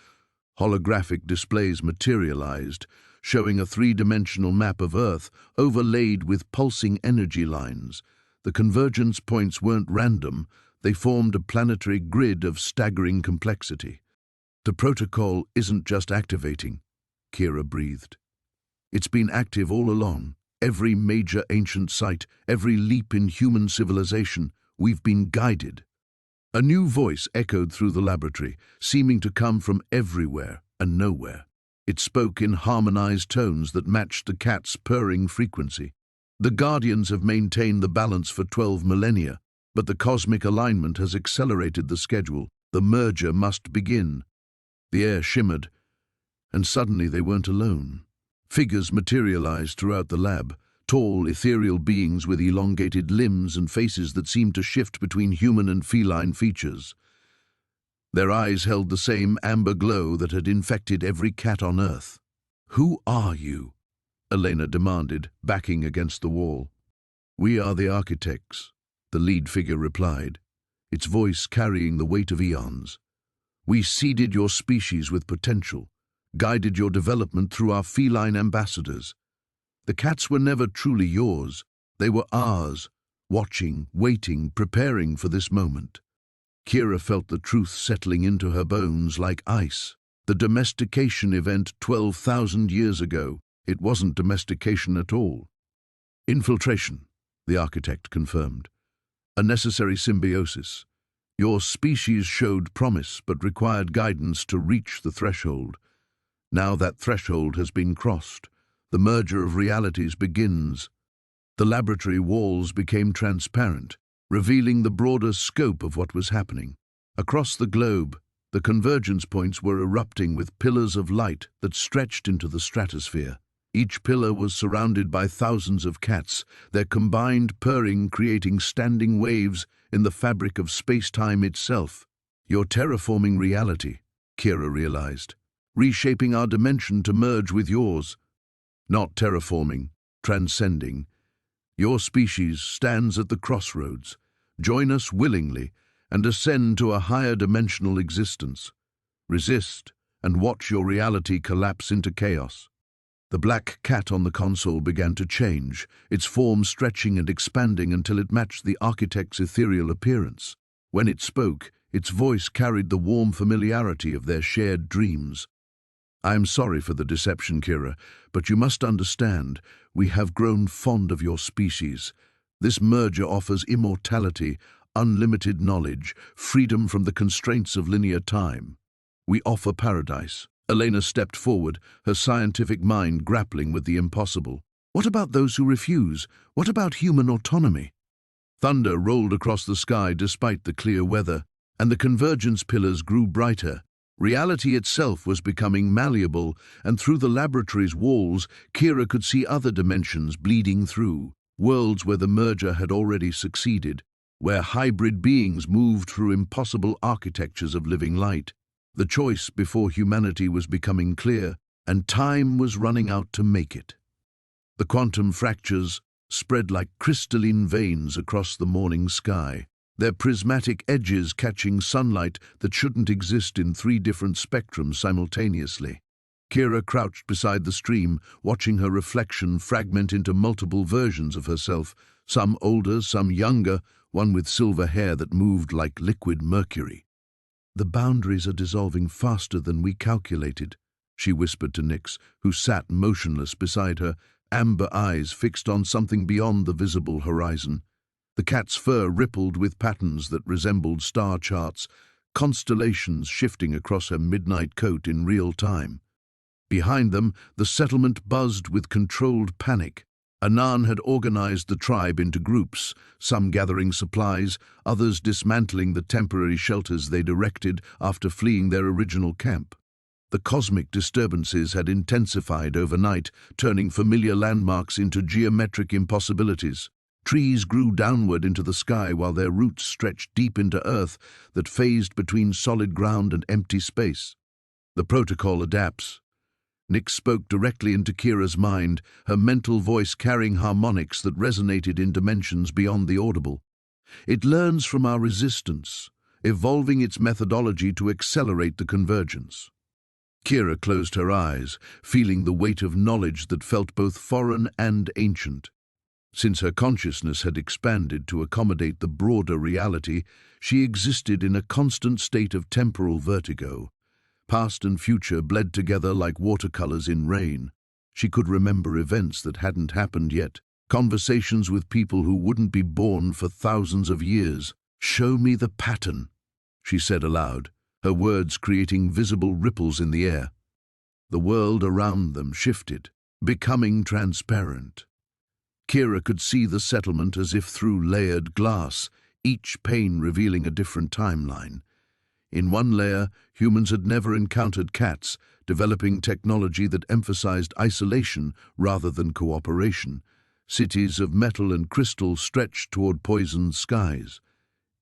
Holographic displays materialized, showing a three-dimensional map of Earth overlaid with pulsing energy lines. The convergence points weren't random, they formed a planetary grid of staggering complexity. "The protocol isn't just activating," Kira breathed. "It's been active all along. Every major ancient site, every leap in human civilization, we've been guided." A new voice echoed through the laboratory, seeming to come from everywhere and nowhere. It spoke in harmonized tones that matched the cat's purring frequency. "The Guardians have maintained the balance for 12 millennia, but the cosmic alignment has accelerated the schedule. The merger must begin." The air shimmered, and suddenly they weren't alone. Figures materialized throughout the lab, tall, ethereal beings with elongated limbs and faces that seemed to shift between human and feline features. Their eyes held the same amber glow that had infected every cat on Earth. "Who are you?" Elena demanded, backing against the wall. "We are the architects," the lead figure replied, its voice carrying the weight of eons. "We seeded your species with potential, guided your development through our feline ambassadors. The cats were never truly yours. They were ours, watching, waiting, preparing for this moment." Kira felt the truth settling into her bones like ice. The domestication event 12,000 years ago, it wasn't domestication at all. "Infiltration," the architect confirmed. "A necessary symbiosis. Your species showed promise but required guidance to reach the threshold. Now that threshold has been crossed. The merger of realities begins." The laboratory walls became transparent, revealing the broader scope of what was happening. Across the globe, the convergence points were erupting with pillars of light that stretched into the stratosphere. Each pillar was surrounded by thousands of cats, their combined purring creating standing waves in the fabric of space-time itself. "You're terraforming reality," Kira realized, "reshaping our dimension to merge with yours." "Not terraforming, transcending. Your species stands at the crossroads. Join us willingly and ascend to a higher dimensional existence. Resist and watch your reality collapse into chaos." The black cat on the console began to change, its form stretching and expanding until it matched the architect's ethereal appearance. When it spoke, its voice carried the warm familiarity of their shared dreams. "I am sorry for the deception, Kira, but you must understand, we have grown fond of your species. This merger offers immortality, unlimited knowledge, freedom from the constraints of linear time. We offer paradise. Elena stepped forward, her scientific mind grappling with the impossible. What about those who refuse? What about human autonomy? Thunder rolled across the sky despite the clear weather, and the convergence pillars grew brighter. Reality itself was becoming malleable, and through the laboratory's walls, Kira could see other dimensions bleeding through, worlds where the merger had already succeeded, where hybrid beings moved through impossible architectures of living light. The choice before humanity was becoming clear, and time was running out to make it. The quantum fractures spread like crystalline veins across the morning sky, their prismatic edges catching sunlight that shouldn't exist in 3 different spectrums simultaneously. Kira crouched beside the stream, watching her reflection fragment into multiple versions of herself, some older, some younger, one with silver hair that moved like liquid mercury. "The boundaries are dissolving faster than we calculated," she whispered to Nyx, who sat motionless beside her, amber eyes fixed on something beyond the visible horizon. The cat's fur rippled with patterns that resembled star charts, constellations shifting across her midnight coat in real time. Behind them, the settlement buzzed with controlled panic. Anan had organized the tribe into groups, some gathering supplies, others dismantling the temporary shelters they'd erected after fleeing their original camp. The cosmic disturbances had intensified overnight, turning familiar landmarks into geometric impossibilities. Trees grew downward into the sky while their roots stretched deep into earth that phased between solid ground and empty space. The protocol adapts. Nyx spoke directly into Kira's mind, her mental voice carrying harmonics that resonated in dimensions beyond the audible. It learns from our resistance, evolving its methodology to accelerate the convergence. Kira closed her eyes, feeling the weight of knowledge that felt both foreign and ancient. Since her consciousness had expanded to accommodate the broader reality, she existed in a constant state of temporal vertigo. Past and future bled together like watercolors in rain. She could remember events that hadn't happened yet, conversations with people who wouldn't be born for thousands of years. "Show me the pattern," she said aloud, her words creating visible ripples in the air. The world around them shifted, becoming transparent. Kira could see the settlement as if through layered glass, each pane revealing a different timeline. In one layer, humans had never encountered cats, developing technology that emphasized isolation rather than cooperation. Cities of metal and crystal stretched toward poisoned skies.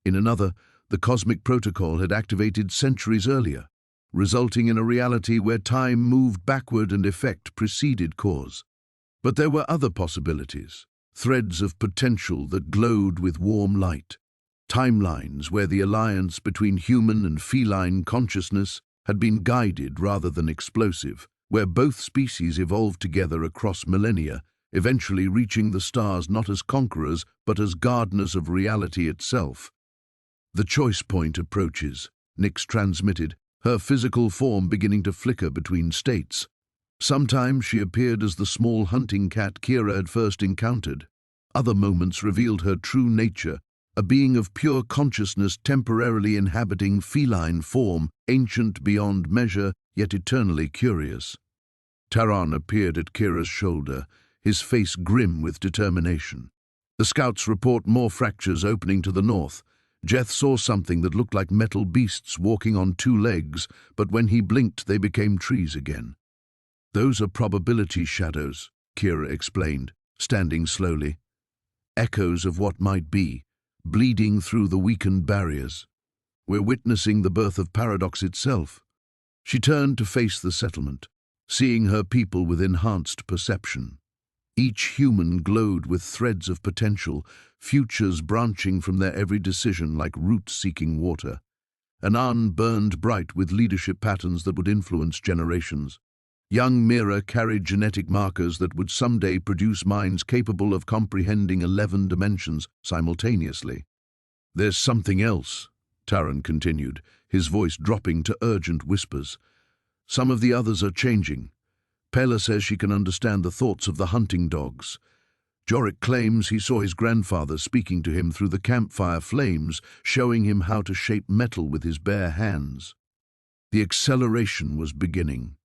In another, the cosmic protocol had activated centuries earlier, resulting in a reality where time moved backward and effect preceded cause. But there were other possibilities, threads of potential that glowed with warm light. Timelines where the alliance between human and feline consciousness had been guided rather than explosive, where both species evolved together across millennia, eventually reaching the stars not as conquerors but as gardeners of reality itself. "The choice point approaches," Nyx transmitted, her physical form beginning to flicker between states. Sometimes she appeared as the small hunting cat Kira had first encountered. Other moments revealed her true nature, a being of pure consciousness temporarily inhabiting feline form, ancient beyond measure, yet eternally curious. Taran appeared at Kira's shoulder, his face grim with determination. The scouts report more fractures opening to the north. Jeth saw something that looked like metal beasts walking on 2 legs, but when he blinked they became trees again. "Those are probability shadows," Kira explained, standing slowly. "Echoes of what might be, bleeding through the weakened barriers. We're witnessing the birth of paradox itself." She turned to face the settlement, seeing her people with enhanced perception. Each human glowed with threads of potential, futures branching from their every decision like roots seeking water. Anan burned bright with leadership patterns that would influence generations. Young Mira carried genetic markers that would someday produce minds capable of comprehending 11 dimensions simultaneously. "There's something else," Taran continued, his voice dropping to urgent whispers. "Some of the others are changing. Pela says she can understand the thoughts of the hunting dogs. Jorik claims he saw his grandfather speaking to him through the campfire flames, showing him how to shape metal with his bare hands. The acceleration was beginning.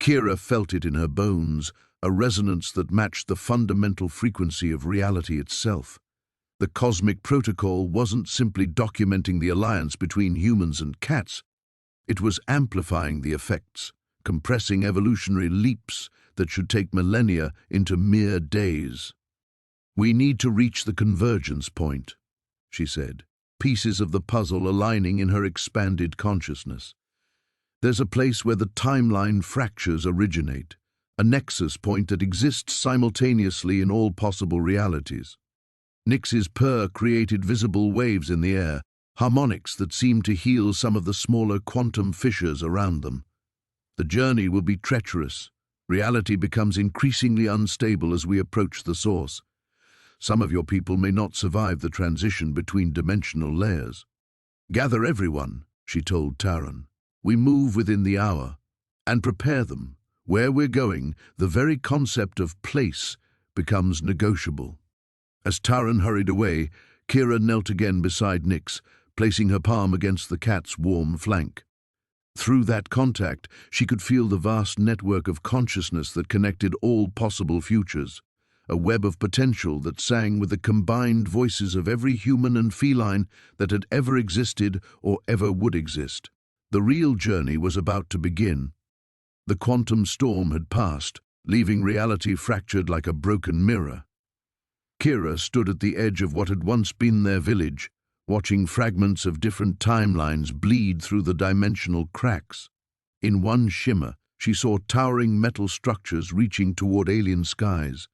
Kira felt it in her bones, a resonance that matched the fundamental frequency of reality itself. The cosmic protocol wasn't simply documenting the alliance between humans and cats. It was amplifying the effects, compressing evolutionary leaps that should take millennia into mere days. "We need to reach the convergence point," she said, pieces of the puzzle aligning in her expanded consciousness. "There's a place where the timeline fractures originate, a nexus point that exists simultaneously in all possible realities." Nix's purr created visible waves in the air, harmonics that seemed to heal some of the smaller quantum fissures around them. "The journey will be treacherous. Reality becomes increasingly unstable as we approach the source. Some of your people may not survive the transition between dimensional layers." "Gather everyone," she told Taran. "We move within the hour. And prepare them. Where we're going, the very concept of place becomes negotiable." As Taran hurried away, Kira knelt again beside Nix, placing her palm against the cat's warm flank. Through that contact, she could feel the vast network of consciousness that connected all possible futures, a web of potential that sang with the combined voices of every human and feline that had ever existed or ever would exist. The real journey was about to begin. The quantum storm had passed, leaving reality fractured like a broken mirror. Kira stood at the edge of what had once been their village, watching fragments of different timelines bleed through the dimensional cracks. In one shimmer, she saw towering metal structures reaching toward alien skies.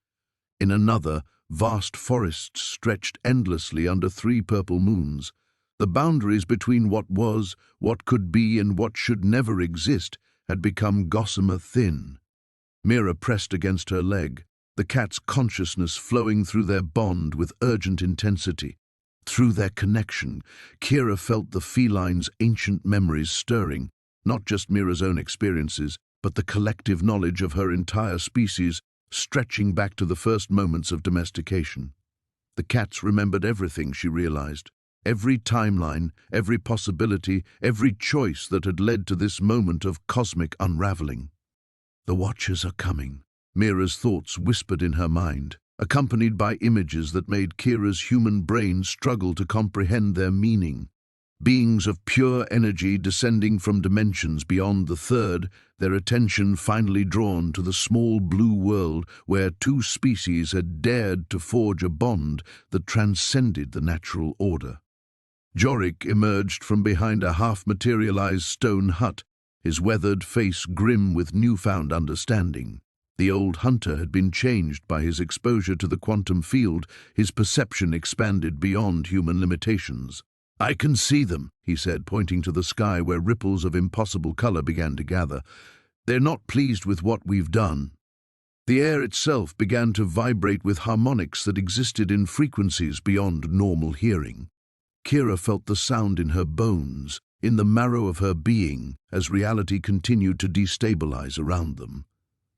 In another, vast forests stretched endlessly under 3 purple moons. The boundaries between what was, what could be, and what should never exist had become gossamer thin. Mira pressed against her leg, the cat's consciousness flowing through their bond with urgent intensity. Through their connection, Kira felt the feline's ancient memories stirring, not just Mira's own experiences, but the collective knowledge of her entire species, stretching back to the first moments of domestication. The cats remembered everything, she realized. Every timeline, every possibility, every choice that had led to this moment of cosmic unraveling. "The Watchers are coming," Mira's thoughts whispered in her mind, accompanied by images that made Kira's human brain struggle to comprehend their meaning. Beings of pure energy descending from dimensions beyond the third, their attention finally drawn to the small blue world where 2 species had dared to forge a bond that transcended the natural order. Jorik emerged from behind a half-materialized stone hut, his weathered face grim with newfound understanding. The old hunter had been changed by his exposure to the quantum field, his perception expanded beyond human limitations. "I can see them," he said, pointing to the sky where ripples of impossible color began to gather. "They're not pleased with what we've done." The air itself began to vibrate with harmonics that existed in frequencies beyond normal hearing. Kira felt the sound in her bones, in the marrow of her being, as reality continued to destabilize around them.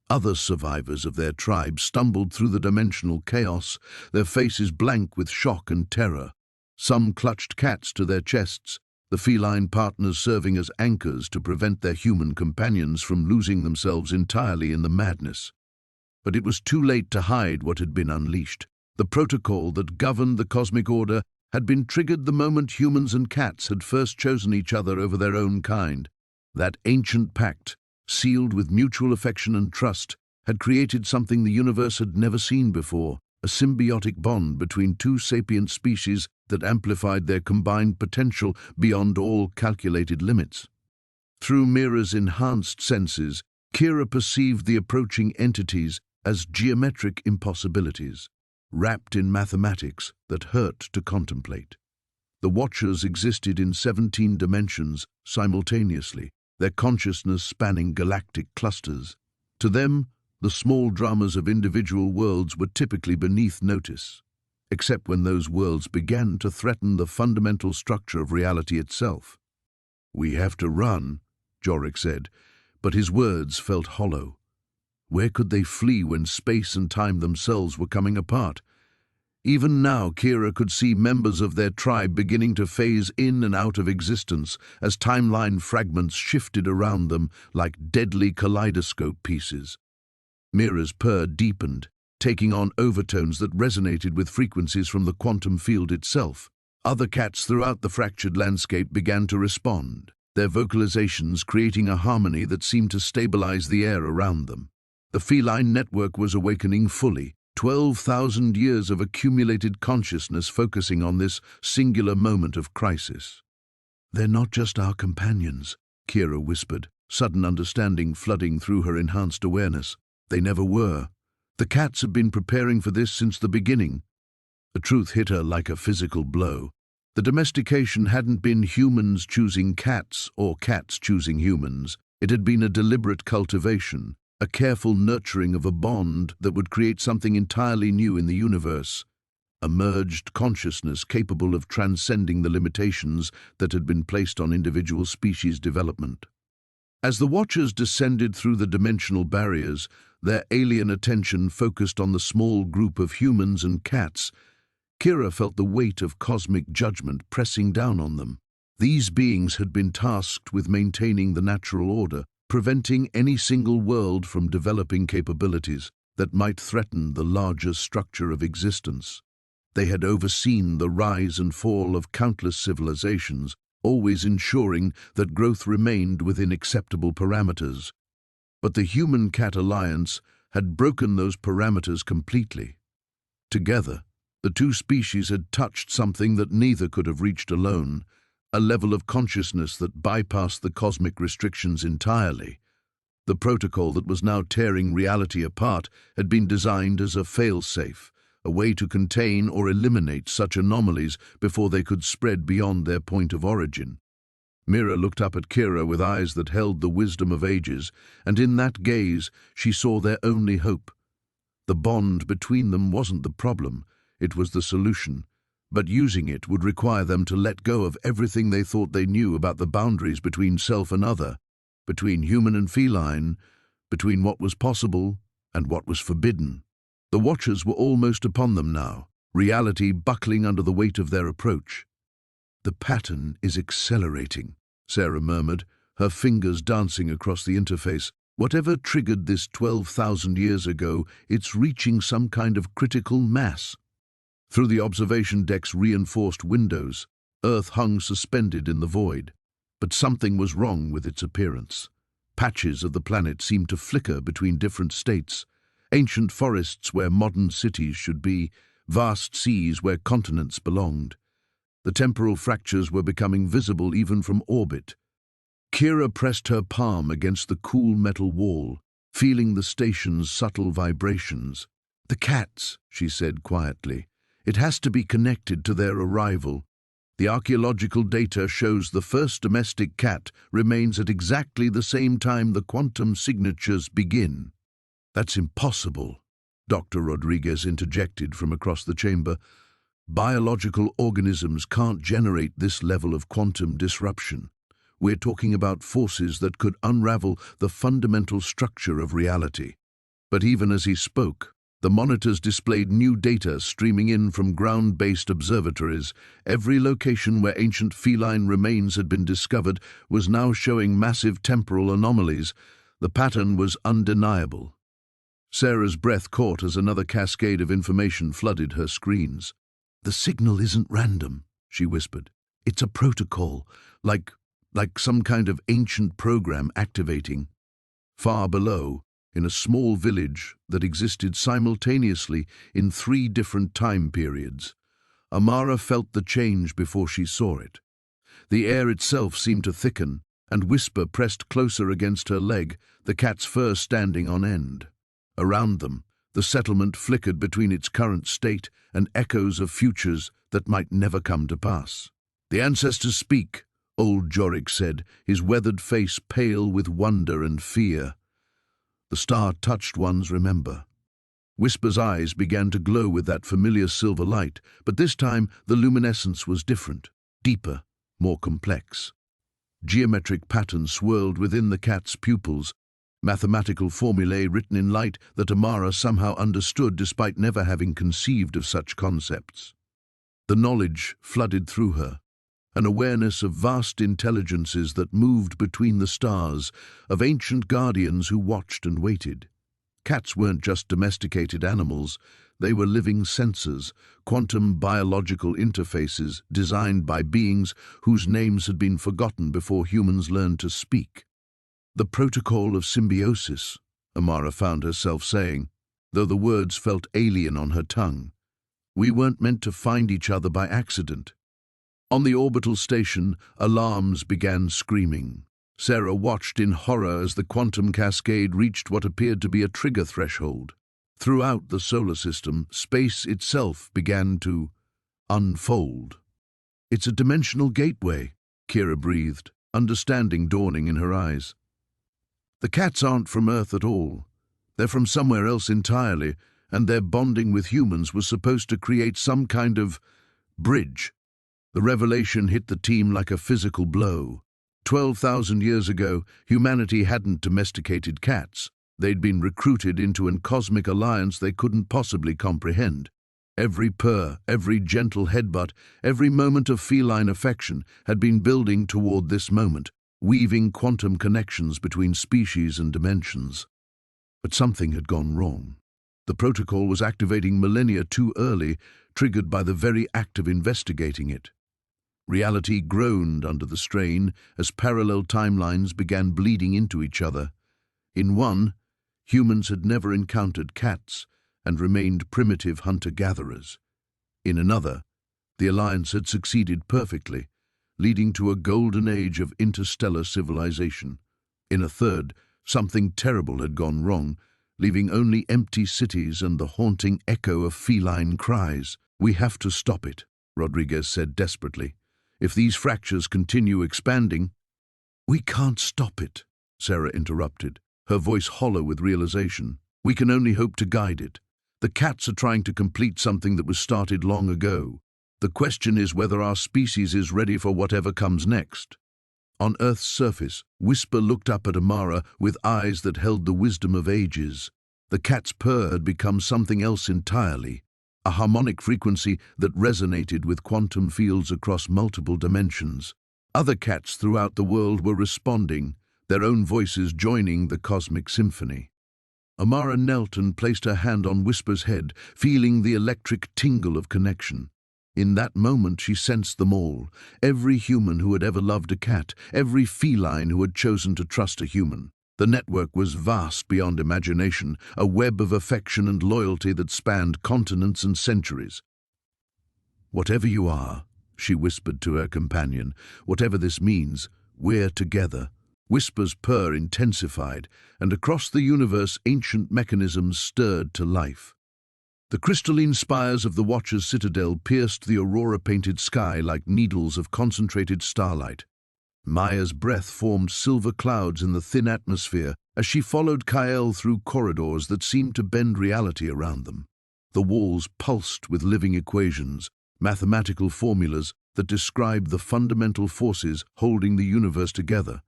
Other survivors of their tribe stumbled through the dimensional chaos, their faces blank with shock and terror. Some clutched cats to their chests, the feline partners serving as anchors to prevent their human companions from losing themselves entirely in the madness. But it was too late to hide what had been unleashed. The protocol that governed the cosmic order had been triggered the moment humans and cats had first chosen each other over their own kind. That ancient pact, sealed with mutual affection and trust, had created something the universe had never seen before, a symbiotic bond between 2 sapient species that amplified their combined potential beyond all calculated limits. Through Mira's enhanced senses, Kira perceived the approaching entities as geometric impossibilities, wrapped in mathematics that hurt to contemplate. The Watchers existed in 17 dimensions simultaneously, their consciousness spanning galactic clusters. To them, the small dramas of individual worlds were typically beneath notice, except when those worlds began to threaten the fundamental structure of reality itself. "We have to run," Jorik said, but his words felt hollow. Where could they flee when space and time themselves were coming apart? Even now, Kira could see members of their tribe beginning to phase in and out of existence as timeline fragments shifted around them like deadly kaleidoscope pieces. Mira's purr deepened, taking on overtones that resonated with frequencies from the quantum field itself. Other cats throughout the fractured landscape began to respond, their vocalizations creating a harmony that seemed to stabilize the air around them. The feline network was awakening fully, 12,000 years of accumulated consciousness focusing on this singular moment of crisis. "They're not just our companions," Kira whispered, sudden understanding flooding through her enhanced awareness. "They never were. The cats have been preparing for this since the beginning." The truth hit her like a physical blow. The domestication hadn't been humans choosing cats or cats choosing humans. It had been a deliberate cultivation, a careful nurturing of a bond that would create something entirely new in the universe, a merged consciousness capable of transcending the limitations that had been placed on individual species development. As the Watchers descended through the dimensional barriers, their alien attention focused on the small group of humans and cats. Kira felt the weight of cosmic judgment pressing down on them. These beings had been tasked with maintaining the natural order, preventing any single world from developing capabilities that might threaten the larger structure of existence. They had overseen the rise and fall of countless civilizations, always ensuring that growth remained within acceptable parameters. But the Human-Cat Alliance had broken those parameters completely. Together, the two species had touched something that neither could have reached alone, a level of consciousness that bypassed the cosmic restrictions entirely. The protocol that was now tearing reality apart had been designed as a fail-safe, a way to contain or eliminate such anomalies before they could spread beyond their point of origin. Mira looked up at Kira with eyes that held the wisdom of ages, and in that gaze she saw their only hope. The bond between them wasn't the problem, it was the solution. But using it would require them to let go of everything they thought they knew about the boundaries between self and other, between human and feline, between what was possible and what was forbidden. The Watchers were almost upon them now, reality buckling under the weight of their approach. "The pattern is accelerating," Sarah murmured, her fingers dancing across the interface. "Whatever triggered this 12,000 years ago, it's reaching some kind of critical mass." Through the observation deck's reinforced windows, Earth hung suspended in the void. But something was wrong with its appearance. Patches of the planet seemed to flicker between different states. Ancient forests where modern cities should be, vast seas where continents belonged. The temporal fractures were becoming visible even from orbit. Kira pressed her palm against the cool metal wall, feeling the station's subtle vibrations. "The cats," she said quietly. "It has to be connected to their arrival. The archaeological data shows the first domestic cat remains at exactly the same time the quantum signatures begin." "That's impossible," Dr. Rodriguez interjected from across the chamber. "Biological organisms can't generate this level of quantum disruption. We're talking about forces that could unravel the fundamental structure of reality." But even as he spoke, the monitors displayed new data streaming in from ground-based observatories. Every location where ancient feline remains had been discovered was now showing massive temporal anomalies. The pattern was undeniable. Sarah's breath caught as another cascade of information flooded her screens. "The signal isn't random," she whispered. "It's a protocol, like some kind of ancient program activating." Far below, in a small village that existed simultaneously in 3 different time periods, Amara felt the change before she saw it. The air itself seemed to thicken, and Whisper pressed closer against her leg, the cat's fur standing on end. Around them, the settlement flickered between its current state and echoes of futures that might never come to pass. "The ancestors speak," old Jorik said, his weathered face pale with wonder and fear. The star-touched ones remember. Whisper's eyes began to glow with that familiar silver light, but this time the luminescence was different, deeper, more complex. Geometric patterns swirled within the cat's pupils, mathematical formulae written in light that Amara somehow understood despite never having conceived of such concepts. The knowledge flooded through her, an awareness of vast intelligences that moved between the stars, of ancient guardians who watched and waited. Cats weren't just domesticated animals, they were living sensors, quantum biological interfaces designed by beings whose names had been forgotten before humans learned to speak. The protocol of symbiosis, Amara found herself saying, though the words felt alien on her tongue. We weren't meant to find each other by accident. On the orbital station, alarms began screaming. Sarah watched in horror as the quantum cascade reached what appeared to be a trigger threshold. Throughout the solar system, space itself began to unfold. It's a dimensional gateway, Kira breathed, understanding dawning in her eyes. The cats aren't from Earth at all. They're from somewhere else entirely, and their bonding with humans was supposed to create some kind of bridge. The revelation hit the team like a physical blow. 12,000 years ago, humanity hadn't domesticated cats. They'd been recruited into a cosmic alliance they couldn't possibly comprehend. Every purr, every gentle headbutt, every moment of feline affection had been building toward this moment, weaving quantum connections between species and dimensions. But something had gone wrong. The protocol was activating millennia too early, triggered by the very act of investigating it. Reality groaned under the strain as parallel timelines began bleeding into each other. In one, humans had never encountered cats and remained primitive hunter-gatherers. In another, the alliance had succeeded perfectly, leading to a golden age of interstellar civilization. In a third, something terrible had gone wrong, leaving only empty cities and the haunting echo of feline cries. "We have to stop it," Rodriguez said desperately. "If these fractures continue expanding—" "We can't stop it," Sarah interrupted, her voice hollow with realization. "We can only hope to guide it. The cats are trying to complete something that was started long ago. The question is whether our species is ready for whatever comes next." On Earth's surface, Whisper looked up at Amara with eyes that held the wisdom of ages. The cat's purr had become something else entirely, a harmonic frequency that resonated with quantum fields across multiple dimensions. Other cats throughout the world were responding, their own voices joining the cosmic symphony. Amara knelt and placed her hand on Whisper's head, feeling the electric tingle of connection. In that moment she sensed them all, every human who had ever loved a cat, every feline who had chosen to trust a human. The network was vast beyond imagination, a web of affection and loyalty that spanned continents and centuries. "Whatever you are," she whispered to her companion, "whatever this means, we're together." Whisper's purr intensified, and across the universe ancient mechanisms stirred to life. The crystalline spires of the Watcher's citadel pierced the aurora-painted sky like needles of concentrated starlight. Maya's breath formed silver clouds in the thin atmosphere as she followed Kael through corridors that seemed to bend reality around them. The walls pulsed with living equations, mathematical formulas that described the fundamental forces holding the universe together.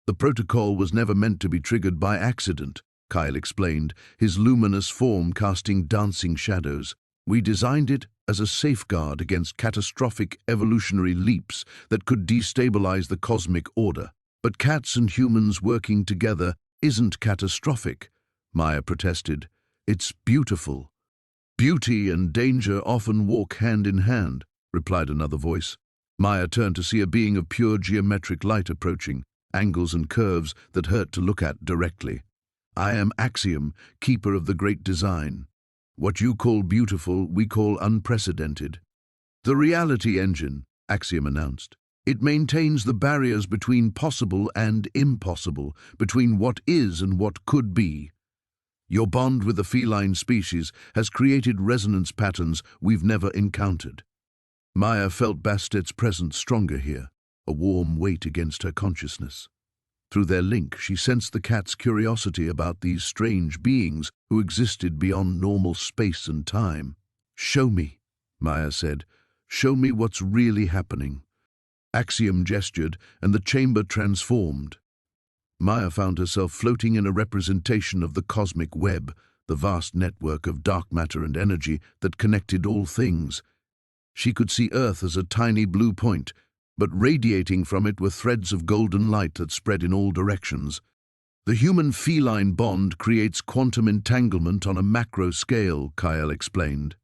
"The protocol was never meant to be triggered by accident," Kyle explained, his luminous form casting dancing shadows. "We designed it as a safeguard against catastrophic evolutionary leaps that could destabilize the cosmic order. But cats and humans working together isn't catastrophic," Maya protested. "It's beautiful." "Beauty and danger often walk hand in hand," replied another voice. Maya turned to see a being of pure geometric light approaching, angles and curves that hurt to look at directly. "I am Axiom, keeper of the great design. What you call beautiful, we call unprecedented." "The reality engine," Axiom announced. "It maintains the barriers between possible and impossible, between what is and what could be. Your bond with the feline species has created resonance patterns we've never encountered." Maya felt Bastet's presence stronger here, a warm weight against her consciousness. Through their link, she sensed the cat's curiosity about these strange beings who existed beyond normal space and time. "Show me," Maya said. "Show me what's really happening." Axiom gestured, and the chamber transformed. Maya found herself floating in a representation of the cosmic web, the vast network of dark matter and energy that connected all things. She could see Earth as a tiny blue point, but radiating from it were threads of golden light that spread in all directions. The human-feline bond creates quantum entanglement on a macro scale, Kyle explained.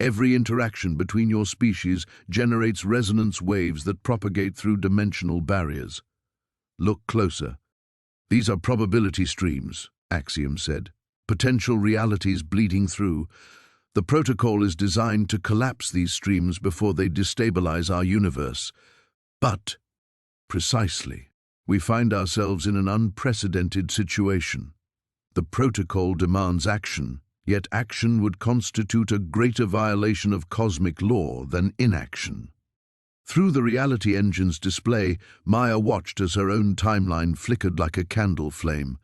Every interaction between your species generates resonance waves that propagate through dimensional barriers. Look closer. These are probability streams, Axiom said. Potential realities bleeding through. The protocol is designed to collapse these streams before they destabilize our universe. But, precisely, we find ourselves in an unprecedented situation. The protocol demands action, yet action would constitute a greater violation of cosmic law than inaction. Through the reality engine's display, Maya watched as her own timeline flickered like a candle flame.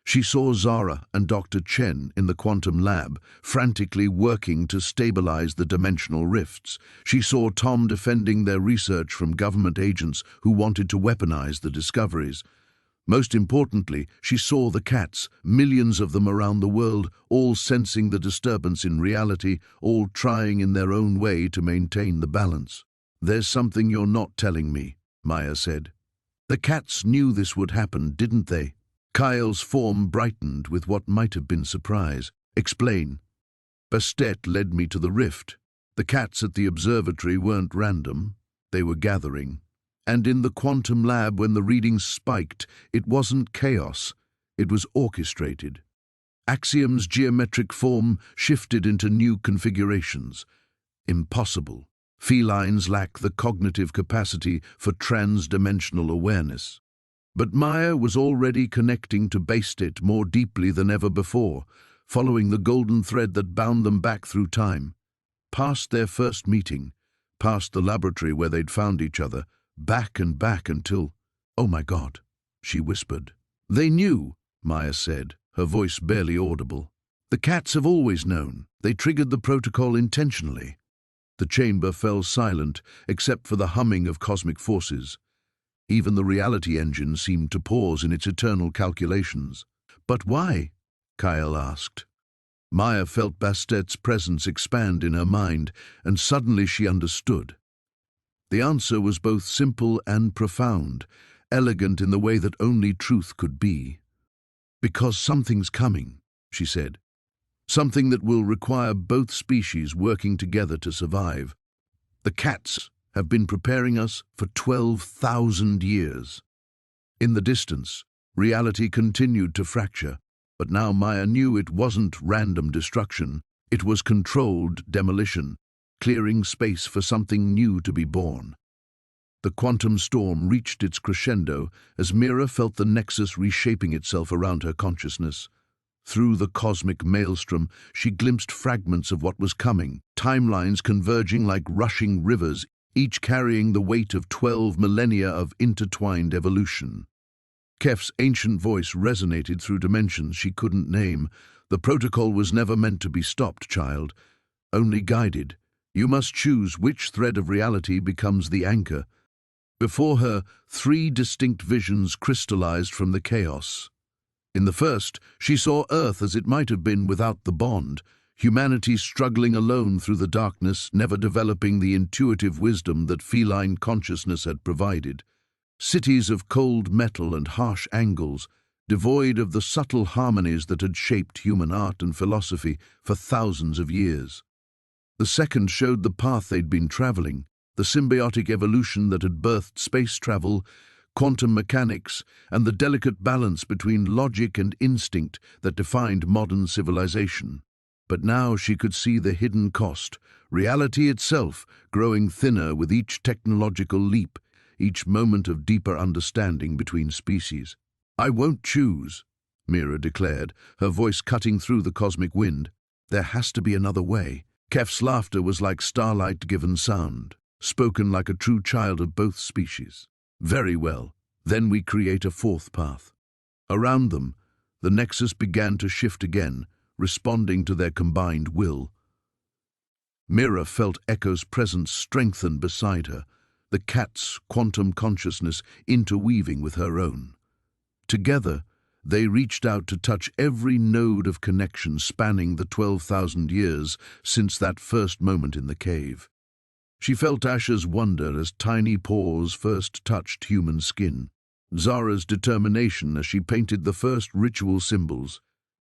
She saw Zara and Dr. Chen in the quantum lab, frantically working to stabilize the dimensional rifts. She saw Tom defending their research from government agents who wanted to weaponize the discoveries. Most importantly, she saw the cats, millions of them around the world, all sensing the disturbance in reality, all trying in their own way to maintain the balance. "There's something you're not telling me," Maya said. "The cats knew this would happen, didn't they?" Kyle's form brightened with what might have been surprise. "Explain." "Bastet led me to the rift. The cats at the observatory weren't random. They were gathering. And in the quantum lab, when the readings spiked, it wasn't chaos. It was orchestrated. Axiom's geometric form shifted into new configurations. Impossible. Felines lack the cognitive capacity for trans-dimensional awareness. But Maya was already connecting to Bastet more deeply than ever before, following the golden thread that bound them back through time. Past their first meeting, past the laboratory where they'd found each other, back and back until, "Oh my God," she whispered. "They knew," Maya said, her voice barely audible. "The cats have always known. They triggered the protocol intentionally." The chamber fell silent, except for the humming of cosmic forces. Even the reality engine seemed to pause in its eternal calculations. "But why?" Kyle asked. Maya felt Bastet's presence expand in her mind, and suddenly she understood. The answer was both simple and profound, elegant in the way that only truth could be. "Because something's coming," she said. "Something that will require both species working together to survive. The cats have been preparing us for 12,000 years. In the distance, reality continued to fracture, but now Maya knew it wasn't random destruction, it was controlled demolition, clearing space for something new to be born. The quantum storm reached its crescendo as Mira felt the nexus reshaping itself around her consciousness. Through the cosmic maelstrom, she glimpsed fragments of what was coming, timelines converging like rushing rivers, each carrying the weight of 12 millennia of intertwined evolution. Kef's ancient voice resonated through dimensions she couldn't name. "The protocol was never meant to be stopped, child, only guided. You must choose which thread of reality becomes the anchor." Before her, 3 distinct visions crystallized from the chaos. In the first, she saw Earth as it might have been without the bond, humanity struggling alone through the darkness, never developing the intuitive wisdom that feline consciousness had provided. Cities of cold metal and harsh angles, devoid of the subtle harmonies that had shaped human art and philosophy for thousands of years. The second showed the path they'd been traveling, the symbiotic evolution that had birthed space travel, quantum mechanics, and the delicate balance between logic and instinct that defined modern civilization. But now she could see the hidden cost, reality itself growing thinner with each technological leap, each moment of deeper understanding between species. "I won't choose," Mira declared, her voice cutting through the cosmic wind. "There has to be another way." Kef's laughter was like starlight given sound, spoken like a true child of both species. "Very well, then we create a fourth path." Around them, the nexus began to shift again, responding to their combined will. Mira felt Echo's presence strengthen beside her, the cat's quantum consciousness interweaving with her own. Together, they reached out to touch every node of connection spanning the 12,000 years since that first moment in the cave. She felt Asher's wonder as tiny paws first touched human skin, Zara's determination as she painted the first ritual symbols,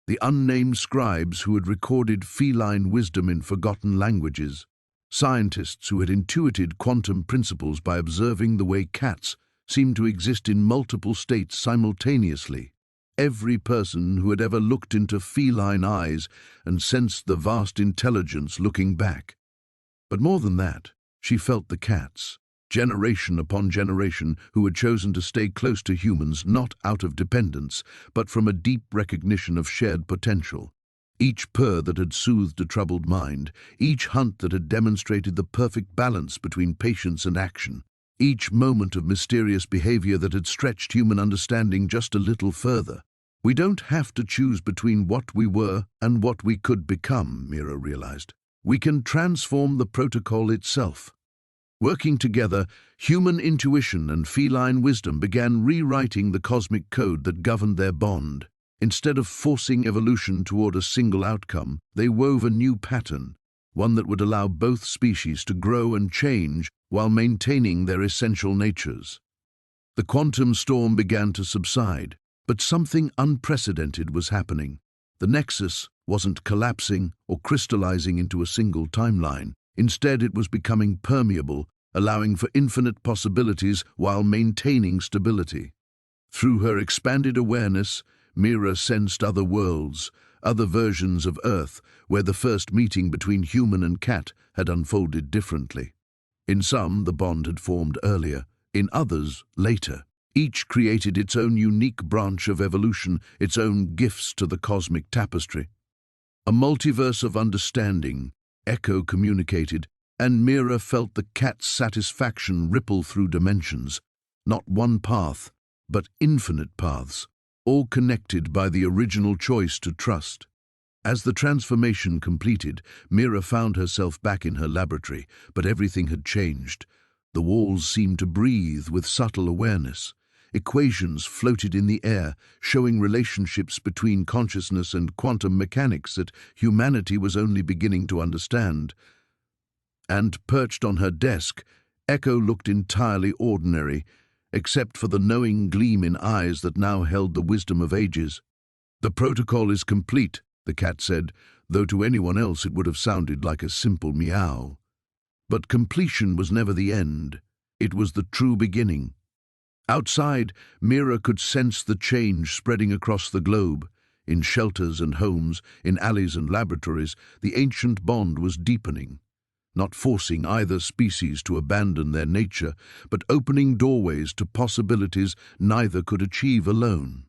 the unnamed scribes who had recorded feline wisdom in forgotten languages, scientists who had intuited quantum principles by observing the way cats seemed to exist in multiple states simultaneously. Every person who had ever looked into feline eyes and sensed the vast intelligence looking back. But more than that, she felt the cats, generation upon generation, who had chosen to stay close to humans not out of dependence, but from a deep recognition of shared potential. Each purr that had soothed a troubled mind, each hunt that had demonstrated the perfect balance between patience and action, each moment of mysterious behavior that had stretched human understanding just a little further. We don't have to choose between what we were and what we could become, Mira realized. We can transform the protocol itself. Working together, human intuition and feline wisdom began rewriting the cosmic code that governed their bond. Instead of forcing evolution toward a single outcome, they wove a new pattern, one that would allow both species to grow and change while maintaining their essential natures. The quantum storm began to subside, but something unprecedented was happening. The nexus wasn't collapsing or crystallizing into a single timeline. Instead, it was becoming permeable, allowing for infinite possibilities while maintaining stability. Through her expanded awareness, Mira sensed other worlds, other versions of Earth, where the first meeting between human and cat had unfolded differently. In some, the bond had formed earlier, in others, later. Each created its own unique branch of evolution, its own gifts to the cosmic tapestry. A multiverse of understanding, Echo communicated, and Mira felt the cat's satisfaction ripple through dimensions. Not one path, but infinite paths, all connected by the original choice to trust. As the transformation completed, Mira found herself back in her laboratory, but everything had changed. The walls seemed to breathe with subtle awareness. Equations floated in the air, showing relationships between consciousness and quantum mechanics that humanity was only beginning to understand. And, perched on her desk, Echo looked entirely ordinary, except for the knowing gleam in eyes that now held the wisdom of ages. "The protocol is complete," the cat said, though to anyone else it would have sounded like a simple meow. But completion was never the end. It was the true beginning. Outside, Mira could sense the change spreading across the globe. In shelters and homes, in alleys and laboratories, the ancient bond was deepening, not forcing either species to abandon their nature, but opening doorways to possibilities neither could achieve alone.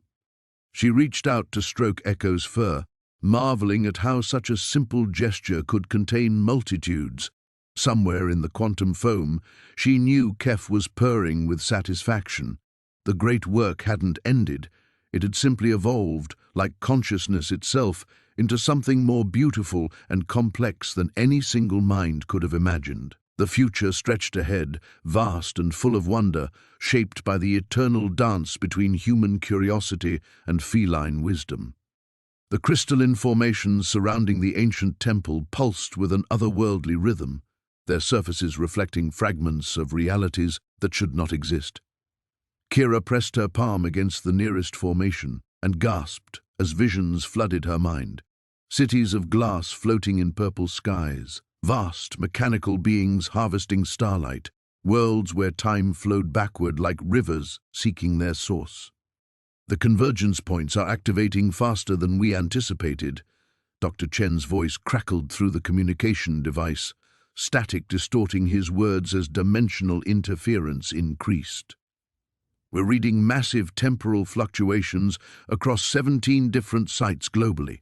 She reached out to stroke Echo's fur, marveling at how such a simple gesture could contain multitudes. Somewhere in the quantum foam, she knew Kef was purring with satisfaction. The great work hadn't ended. It had simply evolved, like consciousness itself, into something more beautiful and complex than any single mind could have imagined. The future stretched ahead, vast and full of wonder, shaped by the eternal dance between human curiosity and feline wisdom. The crystalline formations surrounding the ancient temple pulsed with an otherworldly rhythm, their surfaces reflecting fragments of realities that should not exist. Kira pressed her palm against the nearest formation and gasped as visions flooded her mind. Cities of glass floating in purple skies, vast mechanical beings harvesting starlight, worlds where time flowed backward like rivers seeking their source. "The convergence points are activating faster than we anticipated." Dr. Chen's voice crackled through the communication device, static distorting his words as dimensional interference increased. "We're reading massive temporal fluctuations across 17 different sites globally."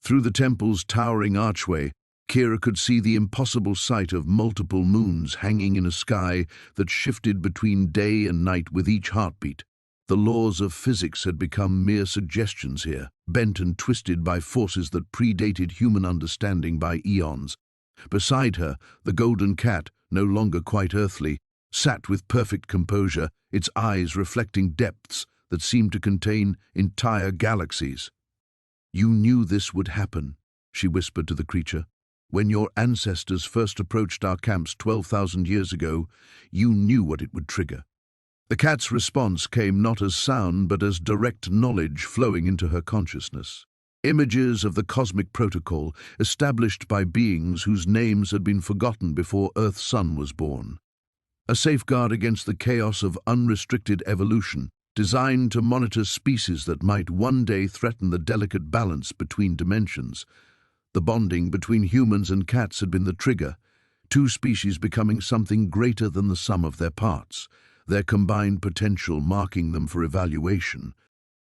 Through the temple's towering archway, Kira could see the impossible sight of multiple moons hanging in a sky that shifted between day and night with each heartbeat. The laws of physics had become mere suggestions here, bent and twisted by forces that predated human understanding by eons. Beside her, the golden cat, no longer quite earthly, sat with perfect composure, its eyes reflecting depths that seemed to contain entire galaxies. "You knew this would happen," she whispered to the creature. "When your ancestors first approached our camps 12,000 years ago, you knew what it would trigger." The cat's response came not as sound but as direct knowledge flowing into her consciousness. Images of the cosmic protocol established by beings whose names had been forgotten before Earth's sun was born. A safeguard against the chaos of unrestricted evolution, designed to monitor species that might one day threaten the delicate balance between dimensions. The bonding between humans and cats had been the trigger, two species becoming something greater than the sum of their parts, their combined potential marking them for evaluation.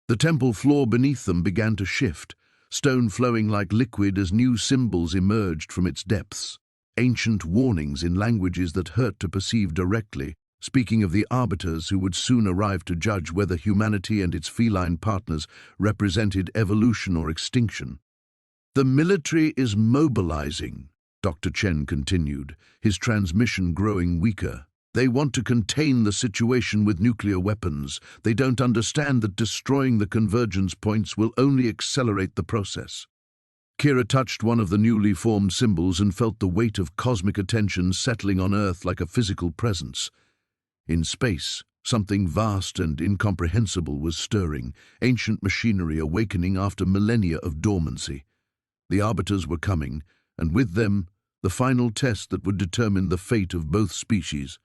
The temple floor beneath them began to shift, stone flowing like liquid as new symbols emerged from its depths. Ancient warnings in languages that hurt to perceive directly, speaking of the arbiters who would soon arrive to judge whether humanity and its feline partners represented evolution or extinction. "The military is mobilizing," Dr. Chen continued, his transmission growing weaker. "They want to contain the situation with nuclear weapons. They don't understand that destroying the convergence points will only accelerate the process." Kira touched one of the newly formed symbols and felt the weight of cosmic attention settling on Earth like a physical presence. In space, something vast and incomprehensible was stirring, ancient machinery awakening after millennia of dormancy. The arbiters were coming, and with them, the final test that would determine the fate of both species.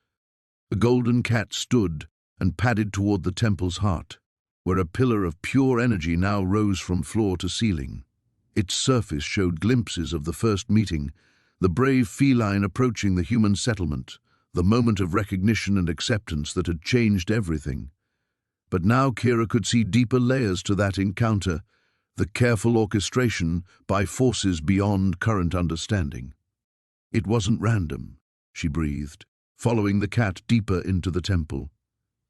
The golden cat stood and padded toward the temple's heart, where a pillar of pure energy now rose from floor to ceiling. Its surface showed glimpses of the first meeting, the brave feline approaching the human settlement, the moment of recognition and acceptance that had changed everything. But now Kira could see deeper layers to that encounter, the careful orchestration by forces beyond current understanding. "It wasn't random," she breathed, following the cat deeper into the temple.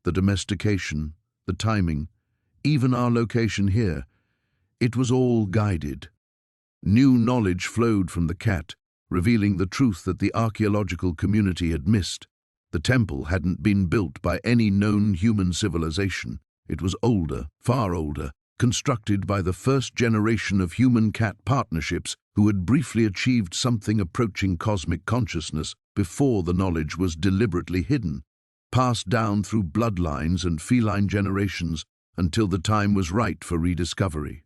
"The domestication, the timing, even our location here, it was all guided." New knowledge flowed from the cat, revealing the truth that the archaeological community had missed. The temple hadn't been built by any known human civilization. It was older, far older, constructed by the first generation of human-cat partnerships who had briefly achieved something approaching cosmic consciousness before the knowledge was deliberately hidden, passed down through bloodlines and feline generations until the time was right for rediscovery.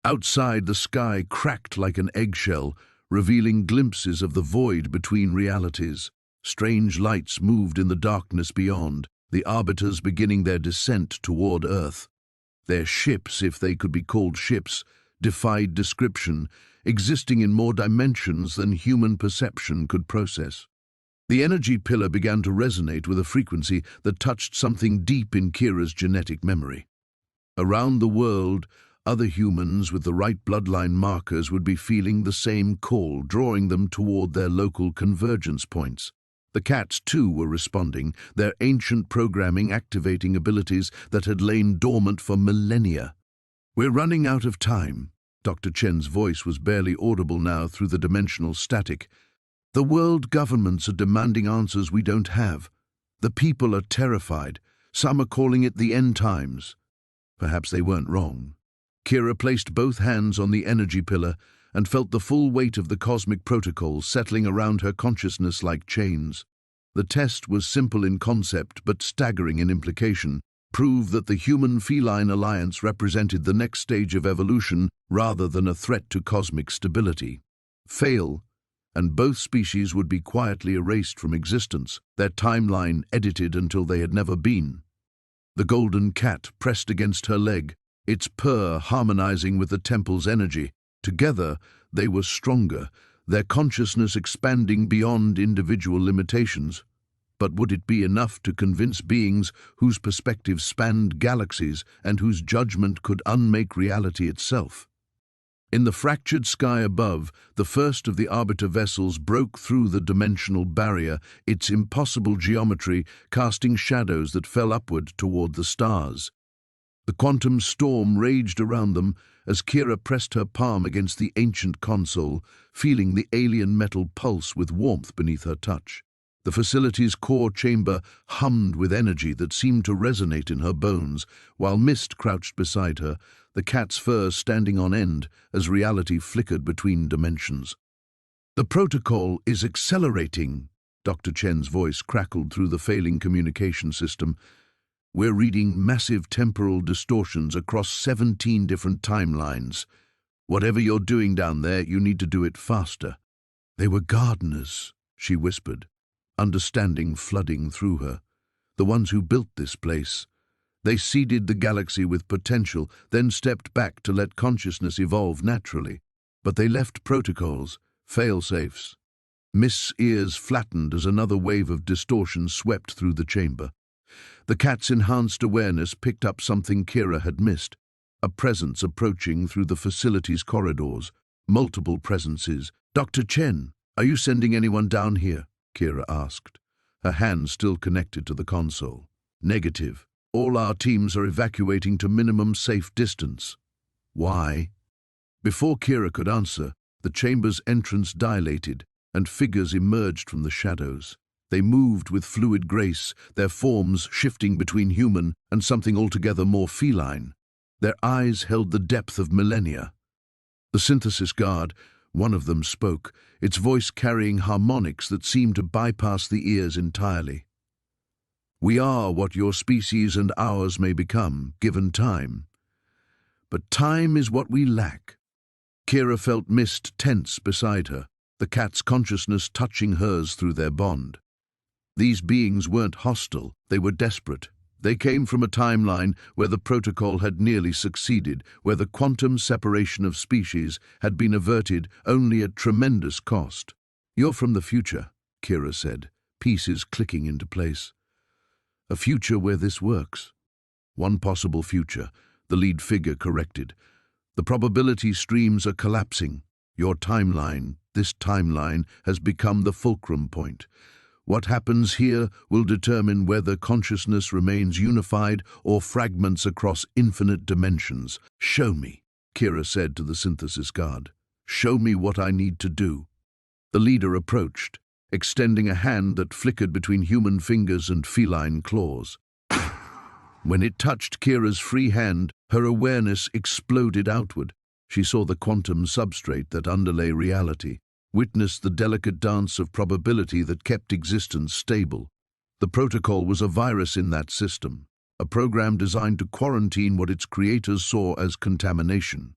Outside, the sky cracked like an eggshell, revealing glimpses of the void between realities. Strange lights moved in the darkness beyond, the arbiters beginning their descent toward Earth. Their ships, if they could be called ships, defied description, existing in more dimensions than human perception could process. The energy pillar began to resonate with a frequency that touched something deep in Kira's genetic memory. Around the world, other humans with the right bloodline markers would be feeling the same call, drawing them toward their local convergence points. The cats, too, were responding, their ancient programming activating abilities that had lain dormant for millennia. "We're running out of time." Dr. Chen's voice was barely audible now through the dimensional static. "The world governments are demanding answers we don't have. The people are terrified. Some are calling it the end times." Perhaps they weren't wrong. Kira placed both hands on the energy pillar and felt the full weight of the cosmic protocol settling around her consciousness like chains. The test was simple in concept but staggering in implication, proved that the human-feline alliance represented the next stage of evolution rather than a threat to cosmic stability. Fail, and both species would be quietly erased from existence, their timeline edited until they had never been. The golden cat pressed against her leg, its purr harmonizing with the temple's energy. Together, they were stronger, their consciousness expanding beyond individual limitations. But would it be enough to convince beings whose perspectives spanned galaxies and whose judgment could unmake reality itself? In the fractured sky above, the first of the arbiter vessels broke through the dimensional barrier, its impossible geometry casting shadows that fell upward toward the stars. The quantum storm raged around them as Kira pressed her palm against the ancient console, feeling the alien metal pulse with warmth beneath her touch. The facility's core chamber hummed with energy that seemed to resonate in her bones, while Mist crouched beside her, the cat's fur standing on end as reality flickered between dimensions. "The protocol is accelerating," Dr. Chen's voice crackled through the failing communication system. "We're reading massive temporal distortions across 17 different timelines. Whatever you're doing down there, you need to do it faster." "They were gardeners," she whispered, understanding flooding through her. "The ones who built this place. They seeded the galaxy with potential, then stepped back to let consciousness evolve naturally. But they left protocols, fail-safes." Mist's ears flattened as another wave of distortion swept through the chamber. The cat's enhanced awareness picked up something Kira had missed, a presence approaching through the facility's corridors, multiple presences. "Dr. Chen, are you sending anyone down here?" Kira asked, her hand still connected to the console. "Negative. All our teams are evacuating to minimum safe distance." "Why?" Before Kira could answer, the chamber's entrance dilated, and figures emerged from the shadows. They moved with fluid grace, their forms shifting between human and something altogether more feline. Their eyes held the depth of millennia. The synthesis guard, one of them, spoke, its voice carrying harmonics that seemed to bypass the ears entirely. "We are what your species and ours may become, given time. But time is what we lack." Kira felt Mist tense beside her, the cat's consciousness touching hers through their bond. These beings weren't hostile, they were desperate. They came from a timeline where the protocol had nearly succeeded, where the quantum separation of species had been averted only at tremendous cost. "You're from the future," Kira said, pieces clicking into place. "A future where this works." "One possible future," the lead figure corrected. "The probability streams are collapsing. Your timeline, this timeline, has become the fulcrum point. What happens here will determine whether consciousness remains unified or fragments across infinite dimensions." "Show me," Kira said to the synthesis guard. "Show me what I need to do." The leader approached, extending a hand that flickered between human fingers and feline claws. When it touched Kira's free hand, her awareness exploded outward. She saw the quantum substrate that underlay reality, witnessed the delicate dance of probability that kept existence stable. The protocol was a virus in that system, a program designed to quarantine what its creators saw as contamination.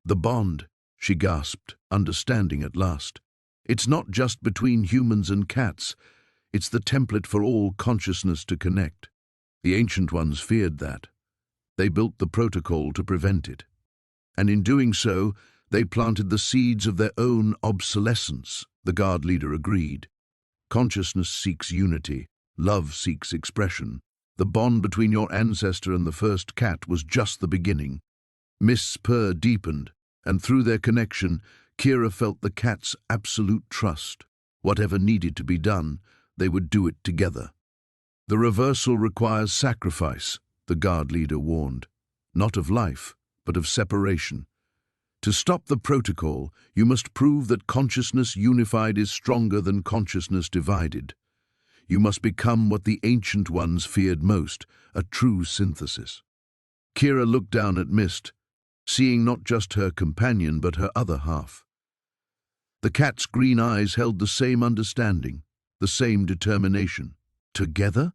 "The bond," she gasped, understanding at last. "It's not just between humans and cats. It's the template for all consciousness to connect." The Ancient Ones feared that. They built the protocol to prevent it. And in doing so, they planted the seeds of their own obsolescence, the guard leader agreed. Consciousness seeks unity, love seeks expression. The bond between your ancestor and the first cat was just the beginning. Mist's purr deepened, and through their connection, Kira felt the cat's absolute trust. Whatever needed to be done, they would do it together. "The reversal requires sacrifice," the guard leader warned. "Not of life, but of separation. To stop the protocol, you must prove that consciousness unified is stronger than consciousness divided. You must become what the Ancient Ones feared most, a true synthesis." Kira looked down at Mist, seeing not just her companion but her other half. The cat's green eyes held the same understanding, the same determination. "Together?"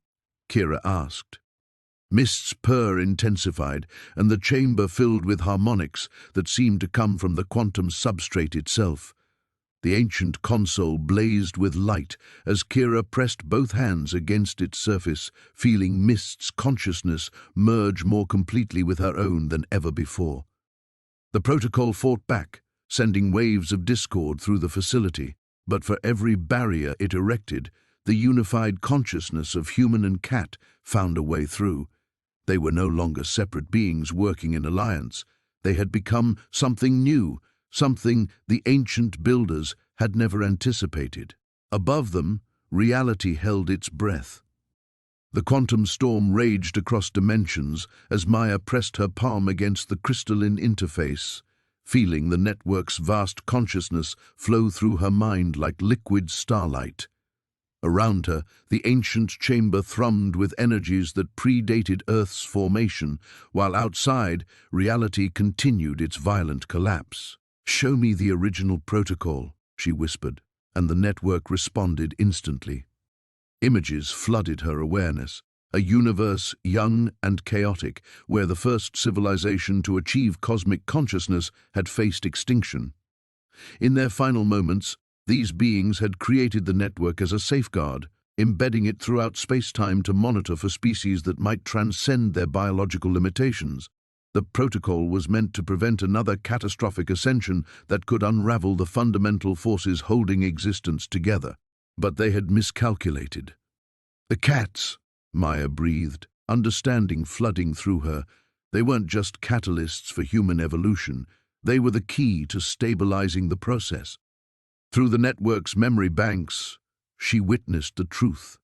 Kira asked. Mist's purr intensified, and the chamber filled with harmonics that seemed to come from the quantum substrate itself. The ancient console blazed with light as Kira pressed both hands against its surface, feeling Mist's consciousness merge more completely with her own than ever before. The protocol fought back, sending waves of discord through the facility, but for every barrier it erected, the unified consciousness of human and cat found a way through. They were no longer separate beings working in alliance. They had become something new, something the ancient builders had never anticipated. Above them, reality held its breath. The quantum storm raged across dimensions as Maya pressed her palm against the crystalline interface, feeling the network's vast consciousness flow through her mind like liquid starlight. Around her, the ancient chamber thrummed with energies that predated Earth's formation, while outside, reality continued its violent collapse. "Show me the original protocol," she whispered, and the network responded instantly. Images flooded her awareness, a universe young and chaotic, where the first civilization to achieve cosmic consciousness had faced extinction. In their final moments, these beings had created the network as a safeguard, embedding it throughout space-time to monitor for species that might transcend their biological limitations. The protocol was meant to prevent another catastrophic ascension that could unravel the fundamental forces holding existence together. But they had miscalculated. "The cats," Maya breathed, understanding flooding through her. They weren't just catalysts for human evolution. They were the key to stabilizing the process. Through the network's memory banks, she witnessed the truth.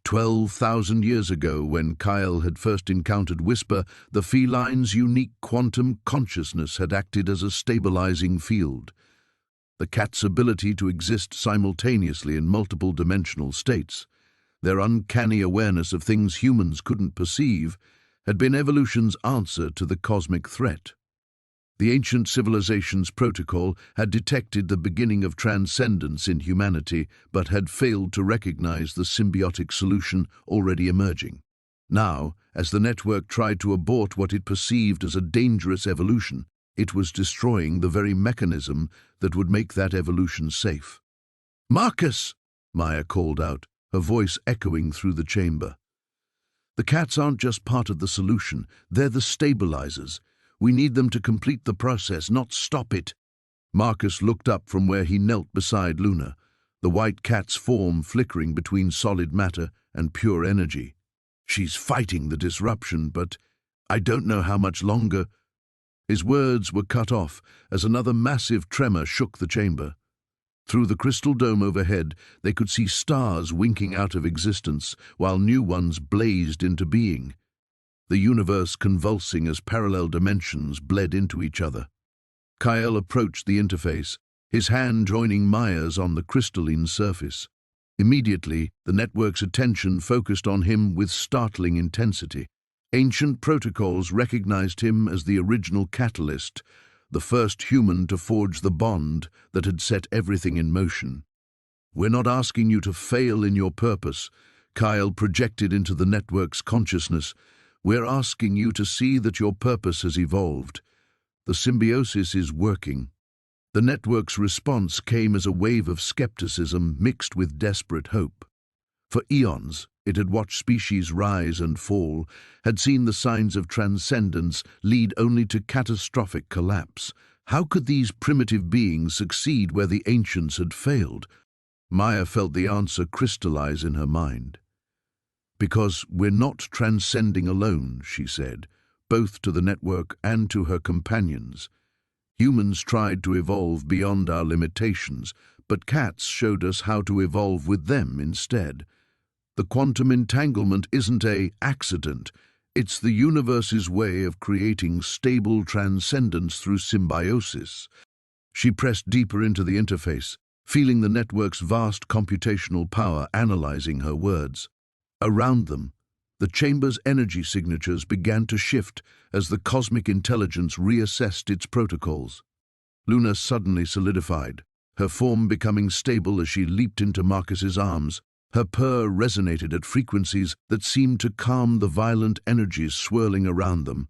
12,000 years ago, when Kyle had first encountered Whisper, the feline's unique quantum consciousness had acted as a stabilizing field. The cat's ability to exist simultaneously in multiple dimensional states, their uncanny awareness of things humans couldn't perceive, had been evolution's answer to the cosmic threat. The ancient civilization's protocol had detected the beginning of transcendence in humanity, but had failed to recognize the symbiotic solution already emerging. Now, as the network tried to abort what it perceived as a dangerous evolution, it was destroying the very mechanism that would make that evolution safe. "Marcus!" Maya called out, her voice echoing through the chamber. "The cats aren't just part of the solution, they're the stabilizers. We need them to complete the process, not stop it." Marcus looked up from where he knelt beside Luna, the white cat's form flickering between solid matter and pure energy. "She's fighting the disruption, but I don't know how much longer." His words were cut off as another massive tremor shook the chamber. Through the crystal dome overhead, they could see stars winking out of existence, while new ones blazed into being. The universe convulsing as parallel dimensions bled into each other. Kyle approached the interface, his hand joining Maya's on the crystalline surface. Immediately, the network's attention focused on him with startling intensity. Ancient protocols recognized him as the original catalyst, the first human to forge the bond that had set everything in motion. "We're not asking you to fail in your purpose," Kyle projected into the network's consciousness. "We're asking you to see that your purpose has evolved. The symbiosis is working." The network's response came as a wave of skepticism mixed with desperate hope. For eons, it had watched species rise and fall, had seen the signs of transcendence lead only to catastrophic collapse. How could these primitive beings succeed where the ancients had failed? Maya felt the answer crystallize in her mind. "Because we're not transcending alone," she said, both to the network and to her companions. "Humans tried to evolve beyond our limitations, but cats showed us how to evolve with them instead. The quantum entanglement isn't an accident. It's the universe's way of creating stable transcendence through symbiosis." She pressed deeper into the interface, feeling the network's vast computational power analyzing her words. Around them, the chamber's energy signatures began to shift as the cosmic intelligence reassessed its protocols. Luna suddenly solidified, her form becoming stable as she leaped into Marcus's arms. Her purr resonated at frequencies that seemed to calm the violent energies swirling around them.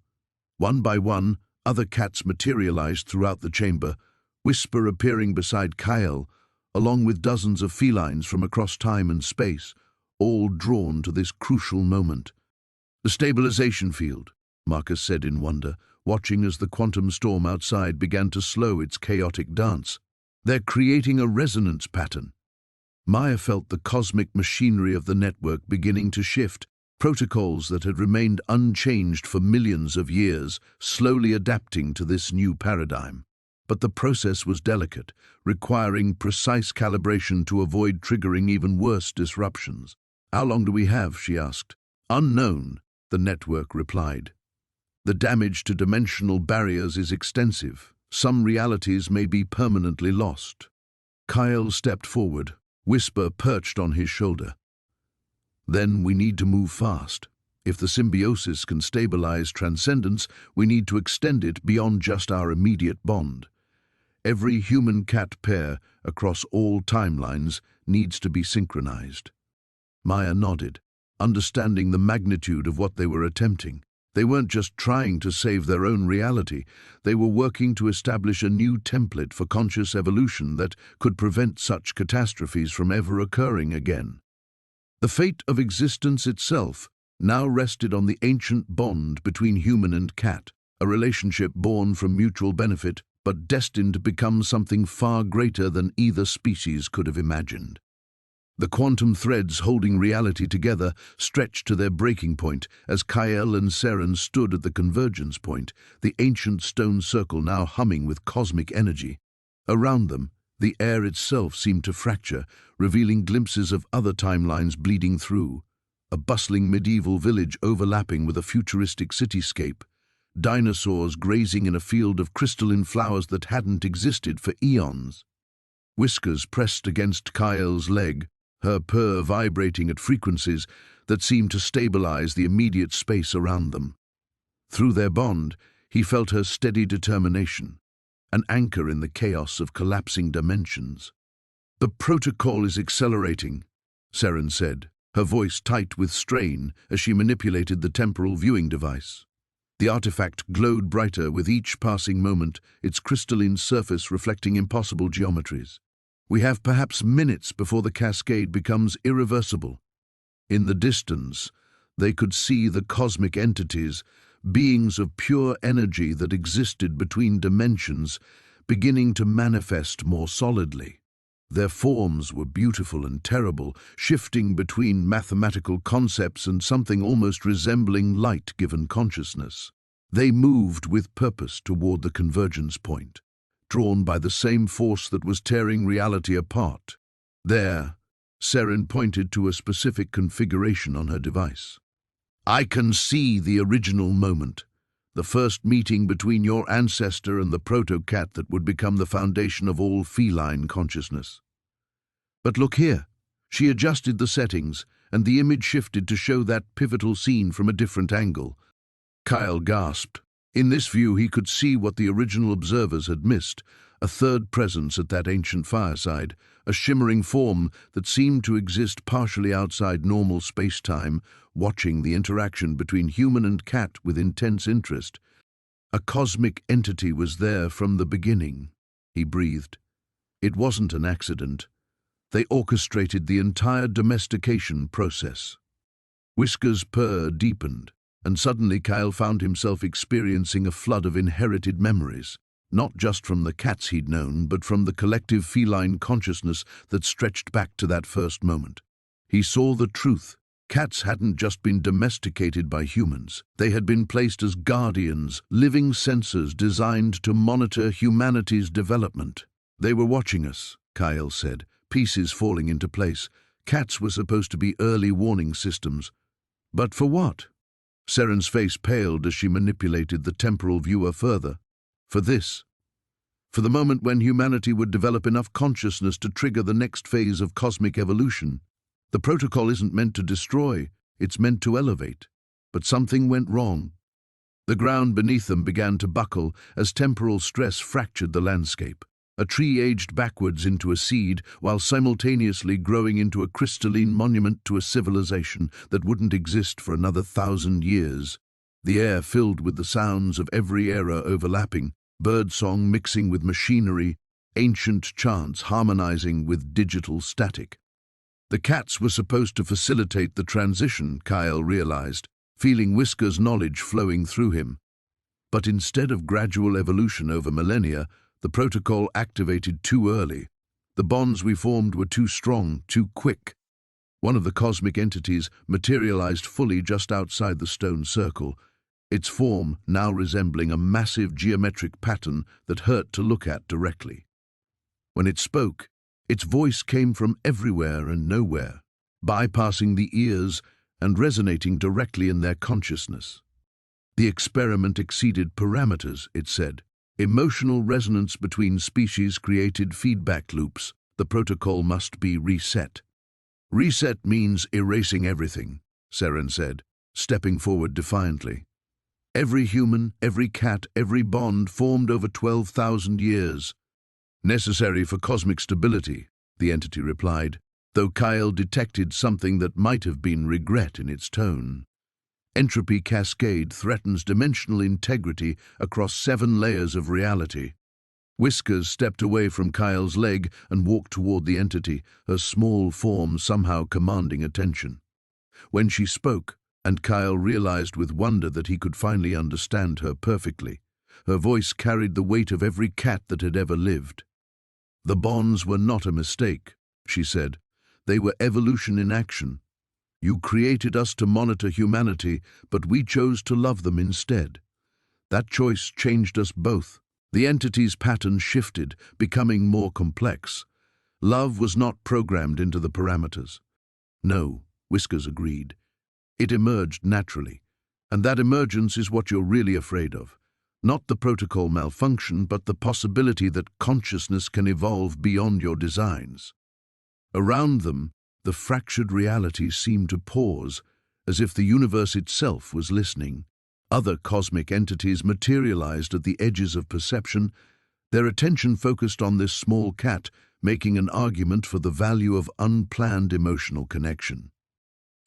One by one, other cats materialized throughout the chamber, Whisper appearing beside Kyle, along with dozens of felines from across time and space, all drawn to this crucial moment. "The stabilization field," Marcus said in wonder, watching as the quantum storm outside began to slow its chaotic dance. "They're creating a resonance pattern." Maya felt the cosmic machinery of the network beginning to shift, protocols that had remained unchanged for millions of years, slowly adapting to this new paradigm. But the process was delicate, requiring precise calibration to avoid triggering even worse disruptions. "How long do we have?" she asked. "Unknown," the network replied. "The damage to dimensional barriers is extensive. Some realities may be permanently lost." Kyle stepped forward, Whisper perched on his shoulder. Then we need to move fast. If the symbiosis can stabilize transcendence, we need to extend it beyond just our immediate bond. Every human-cat pair across all timelines needs to be synchronized. Maya nodded, understanding the magnitude of what they were attempting. They weren't just trying to save their own reality, they were working to establish a new template for conscious evolution that could prevent such catastrophes from ever occurring again. The fate of existence itself now rested on the ancient bond between human and cat, a relationship born from mutual benefit but destined to become something far greater than either species could have imagined. The quantum threads holding reality together stretched to their breaking point as Kyle and Seren stood at the convergence point, the ancient stone circle now humming with cosmic energy. Around them, the air itself seemed to fracture, revealing glimpses of other timelines bleeding through. A bustling medieval village overlapping with a futuristic cityscape. Dinosaurs grazing in a field of crystalline flowers that hadn't existed for eons. Whiskers pressed against Kyle's leg, her purr vibrating at frequencies that seemed to stabilize the immediate space around them. Through their bond, he felt her steady determination, an anchor in the chaos of collapsing dimensions. "The protocol is accelerating," Seren said, her voice tight with strain as she manipulated the temporal viewing device. The artifact glowed brighter with each passing moment, its crystalline surface reflecting impossible geometries. "We have perhaps minutes before the cascade becomes irreversible." In the distance, they could see the cosmic entities, beings of pure energy that existed between dimensions, beginning to manifest more solidly. Their forms were beautiful and terrible, shifting between mathematical concepts and something almost resembling light-given consciousness. They moved with purpose toward the convergence point, drawn by the same force that was tearing reality apart. There, Seren pointed to a specific configuration on her device. "I can see the original moment, the first meeting between your ancestor and the proto-cat that would become the foundation of all feline consciousness. But look here." She adjusted the settings, and the image shifted to show that pivotal scene from a different angle. Kyle gasped. In this view, he could see what the original observers had missed, a third presence at that ancient fireside, a shimmering form that seemed to exist partially outside normal space-time, watching the interaction between human and cat with intense interest. A cosmic entity was there from the beginning, he breathed. It wasn't an accident. They orchestrated the entire domestication process. Whisker's purr deepened, and suddenly Kyle found himself experiencing a flood of inherited memories, not just from the cats he'd known, but from the collective feline consciousness that stretched back to that first moment. He saw the truth. Cats hadn't just been domesticated by humans. They had been placed as guardians, living sensors designed to monitor humanity's development. "They were watching us," Kyle said, pieces falling into place. Cats were supposed to be early warning systems. But for what? Seren's face paled as she manipulated the temporal viewer further. For this. For the moment when humanity would develop enough consciousness to trigger the next phase of cosmic evolution. The protocol isn't meant to destroy, it's meant to elevate. But something went wrong. The ground beneath them began to buckle as temporal stress fractured the landscape. A tree aged backwards into a seed, while simultaneously growing into a crystalline monument to a civilization that wouldn't exist for another 1,000 years. The air filled with the sounds of every era overlapping, birdsong mixing with machinery, ancient chants harmonizing with digital static. The cats were supposed to facilitate the transition, Kyle realized, feeling Whisker's knowledge flowing through him. But instead of gradual evolution over millennia, the protocol activated too early. The bonds we formed were too strong, too quick. One of the cosmic entities materialized fully just outside the stone circle, its form now resembling a massive geometric pattern that hurt to look at directly. When it spoke, its voice came from everywhere and nowhere, bypassing the ears and resonating directly in their consciousness. The experiment exceeded parameters, it said. Emotional resonance between species created feedback loops, The protocol must be reset. Reset means erasing everything, Seren said, stepping forward defiantly. Every human, every cat, every bond formed over 12,000 years. Necessary for cosmic stability, the entity replied, though Kyle detected something that might have been regret in its tone. Entropy cascade threatens dimensional integrity across 7 layers of reality. Whiskers stepped away from Kyle's leg and walked toward the entity, her small form somehow commanding attention. When she spoke, and Kyle realized with wonder that he could finally understand her perfectly, her voice carried the weight of every cat that had ever lived. "The bonds were not a mistake," she said. "They were evolution in action. You created us to monitor humanity, but we chose to love them instead. That choice changed us both." The entity's pattern shifted, becoming more complex. Love was not programmed into the parameters. "No," Whiskers agreed. "It emerged naturally. And that emergence is what you're really afraid of. Not the protocol malfunction, but the possibility that consciousness can evolve beyond your designs." Around them, the fractured reality seemed to pause, as if the universe itself was listening. Other cosmic entities materialized at the edges of perception, their attention focused on this small cat, making an argument for the value of unplanned emotional connection.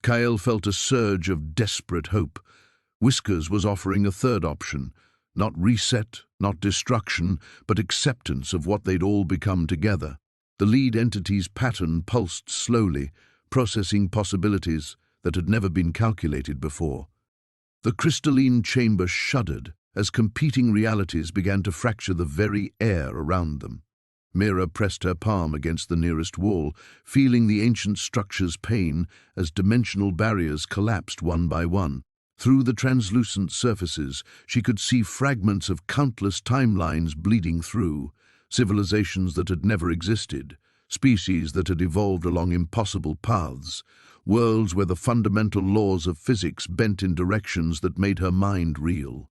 Kyle felt a surge of desperate hope. Whiskers was offering a third option, not reset, not destruction, but acceptance of what they'd all become together. The lead entity's pattern pulsed slowly, processing possibilities that had never been calculated before. The crystalline chamber shuddered as competing realities began to fracture the very air around them. Mira pressed her palm against the nearest wall, feeling the ancient structure's pain as dimensional barriers collapsed one by one. Through the translucent surfaces, she could see fragments of countless timelines bleeding through, civilizations that had never existed, species that had evolved along impossible paths, worlds where the fundamental laws of physics bent in directions that made her mind reel.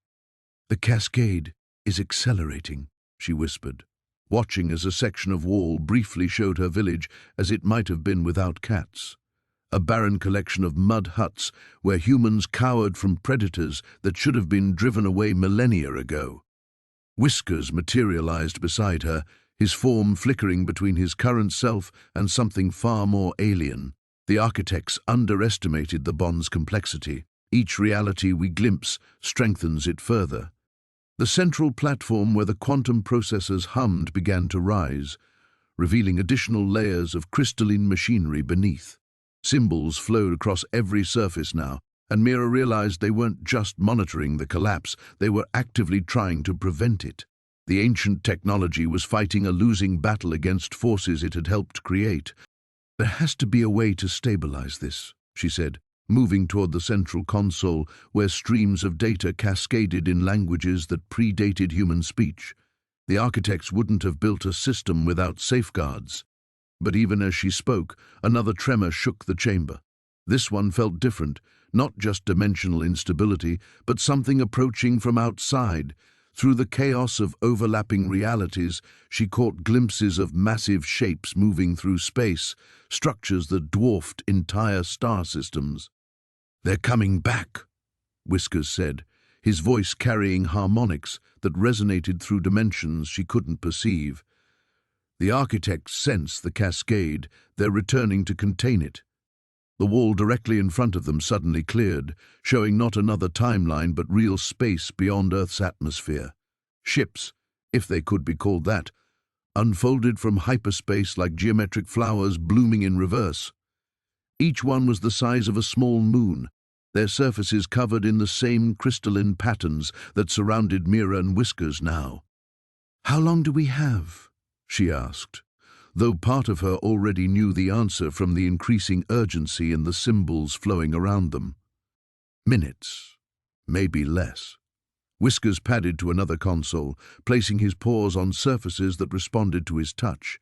"The cascade is accelerating," she whispered, watching as a section of wall briefly showed her village as it might have been without cats. A barren collection of mud huts where humans cowered from predators that should have been driven away millennia ago. Whiskers materialized beside her, his form flickering between his current self and something far more alien. The architects underestimated the bond's complexity. Each reality we glimpse strengthens it further. The central platform where the quantum processors hummed began to rise, revealing additional layers of crystalline machinery beneath. Symbols flowed across every surface now, and Mira realized they weren't just monitoring the collapse, they were actively trying to prevent it. The ancient technology was fighting a losing battle against forces it had helped create. "There has to be a way to stabilize this," she said, moving toward the central console where streams of data cascaded in languages that predated human speech. The architects wouldn't have built a system without safeguards. But even as she spoke, another tremor shook the chamber. This one felt different, not just dimensional instability, but something approaching from outside. Through the chaos of overlapping realities, she caught glimpses of massive shapes moving through space, structures that dwarfed entire star systems. "They're coming back," Whiskers said, his voice carrying harmonics that resonated through dimensions she couldn't perceive. The architects sensed the cascade, they're returning to contain it. The wall directly in front of them suddenly cleared, showing not another timeline but real space beyond Earth's atmosphere. Ships, if they could be called that, unfolded from hyperspace like geometric flowers blooming in reverse. Each one was the size of a small moon, their surfaces covered in the same crystalline patterns that surrounded Mira and Whiskers now. "How long do we have?" she asked, though part of her already knew the answer from the increasing urgency in the symbols flowing around them. "Minutes, maybe less." Whiskers padded to another console, placing his paws on surfaces that responded to his touch.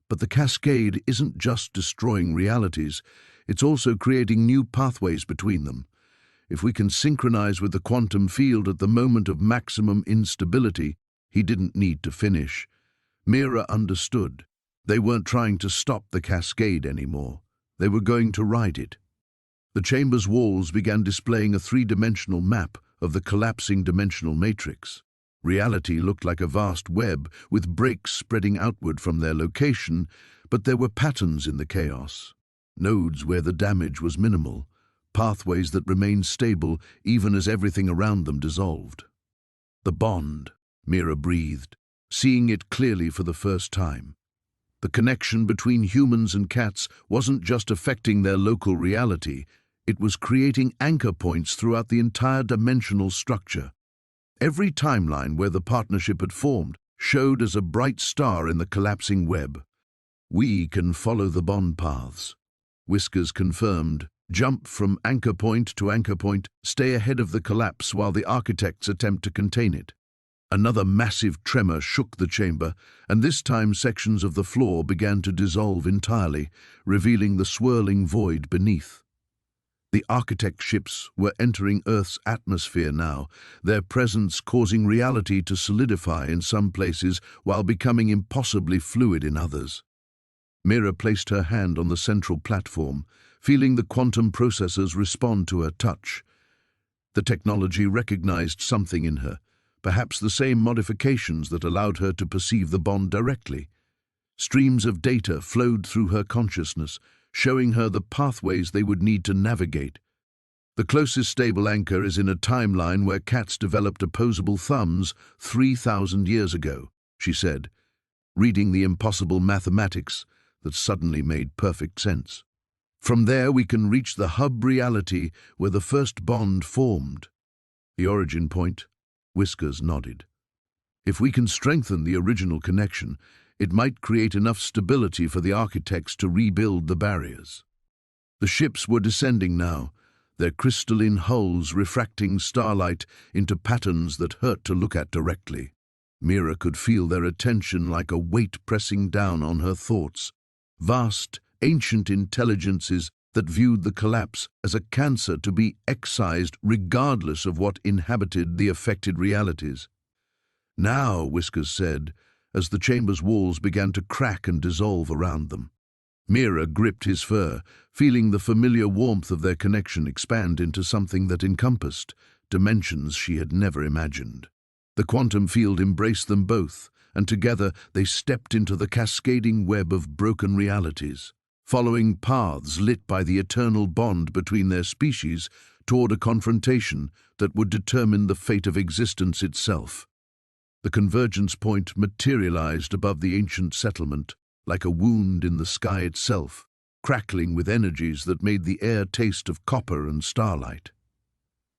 But the cascade isn't just destroying realities, it's also creating new pathways between them. If we can synchronize with the quantum field at the moment of maximum instability, he didn't need to finish. Mira understood. They weren't trying to stop the cascade anymore. They were going to ride it. The chamber's walls began displaying a three-dimensional map of the collapsing dimensional matrix. Reality looked like a vast web, with breaks spreading outward from their location, but there were patterns in the chaos. Nodes where the damage was minimal, pathways that remained stable even as everything around them dissolved. The bond, Mira breathed, seeing it clearly for the first time. The connection between humans and cats wasn't just affecting their local reality, it was creating anchor points throughout the entire dimensional structure. Every timeline where the partnership had formed showed as a bright star in the collapsing web. "We can follow the bond paths," Whiskers confirmed. "Jump from anchor point to anchor point, stay ahead of the collapse while the architects attempt to contain it." Another massive tremor shook the chamber, and this time sections of the floor began to dissolve entirely, revealing the swirling void beneath. The architect ships were entering Earth's atmosphere now, their presence causing reality to solidify in some places while becoming impossibly fluid in others. Mira placed her hand on the central platform, feeling the quantum processors respond to her touch. The technology recognized something in her, perhaps the same modifications that allowed her to perceive the bond directly. Streams of data flowed through her consciousness, showing her the pathways they would need to navigate. "The closest stable anchor is in a timeline where cats developed opposable thumbs 3,000 years ago," she said, reading the impossible mathematics that suddenly made perfect sense. "From there we can reach the hub reality where the first bond formed." "The origin point?" Whiskers nodded. "If we can strengthen the original connection, it might create enough stability for the architects to rebuild the barriers." The ships were descending now, their crystalline hulls refracting starlight into patterns that hurt to look at directly. Mira could feel their attention like a weight pressing down on her thoughts. Vast, ancient intelligences that viewed the collapse as a cancer to be excised regardless of what inhabited the affected realities. "Now," Whiskers said, as the chamber's walls began to crack and dissolve around them. Mira gripped his fur, feeling the familiar warmth of their connection expand into something that encompassed dimensions she had never imagined. The quantum field embraced them both, and together they stepped into the cascading web of broken realities, following paths lit by the eternal bond between their species toward a confrontation that would determine the fate of existence itself. The convergence point materialized above the ancient settlement, like a wound in the sky itself, crackling with energies that made the air taste of copper and starlight.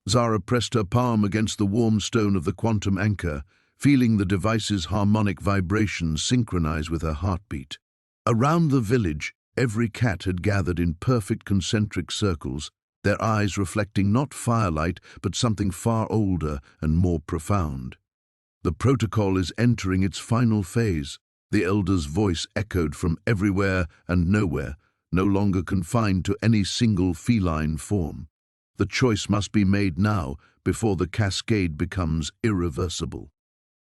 Zara pressed her palm against the warm stone of the quantum anchor, feeling the device's harmonic vibrations synchronize with her heartbeat. Around the village, every cat had gathered in perfect concentric circles, their eyes reflecting not firelight but something far older and more profound. "The protocol is entering its final phase," the elder's voice echoed from everywhere and nowhere, no longer confined to any single feline form. "The choice must be made now before the cascade becomes irreversible."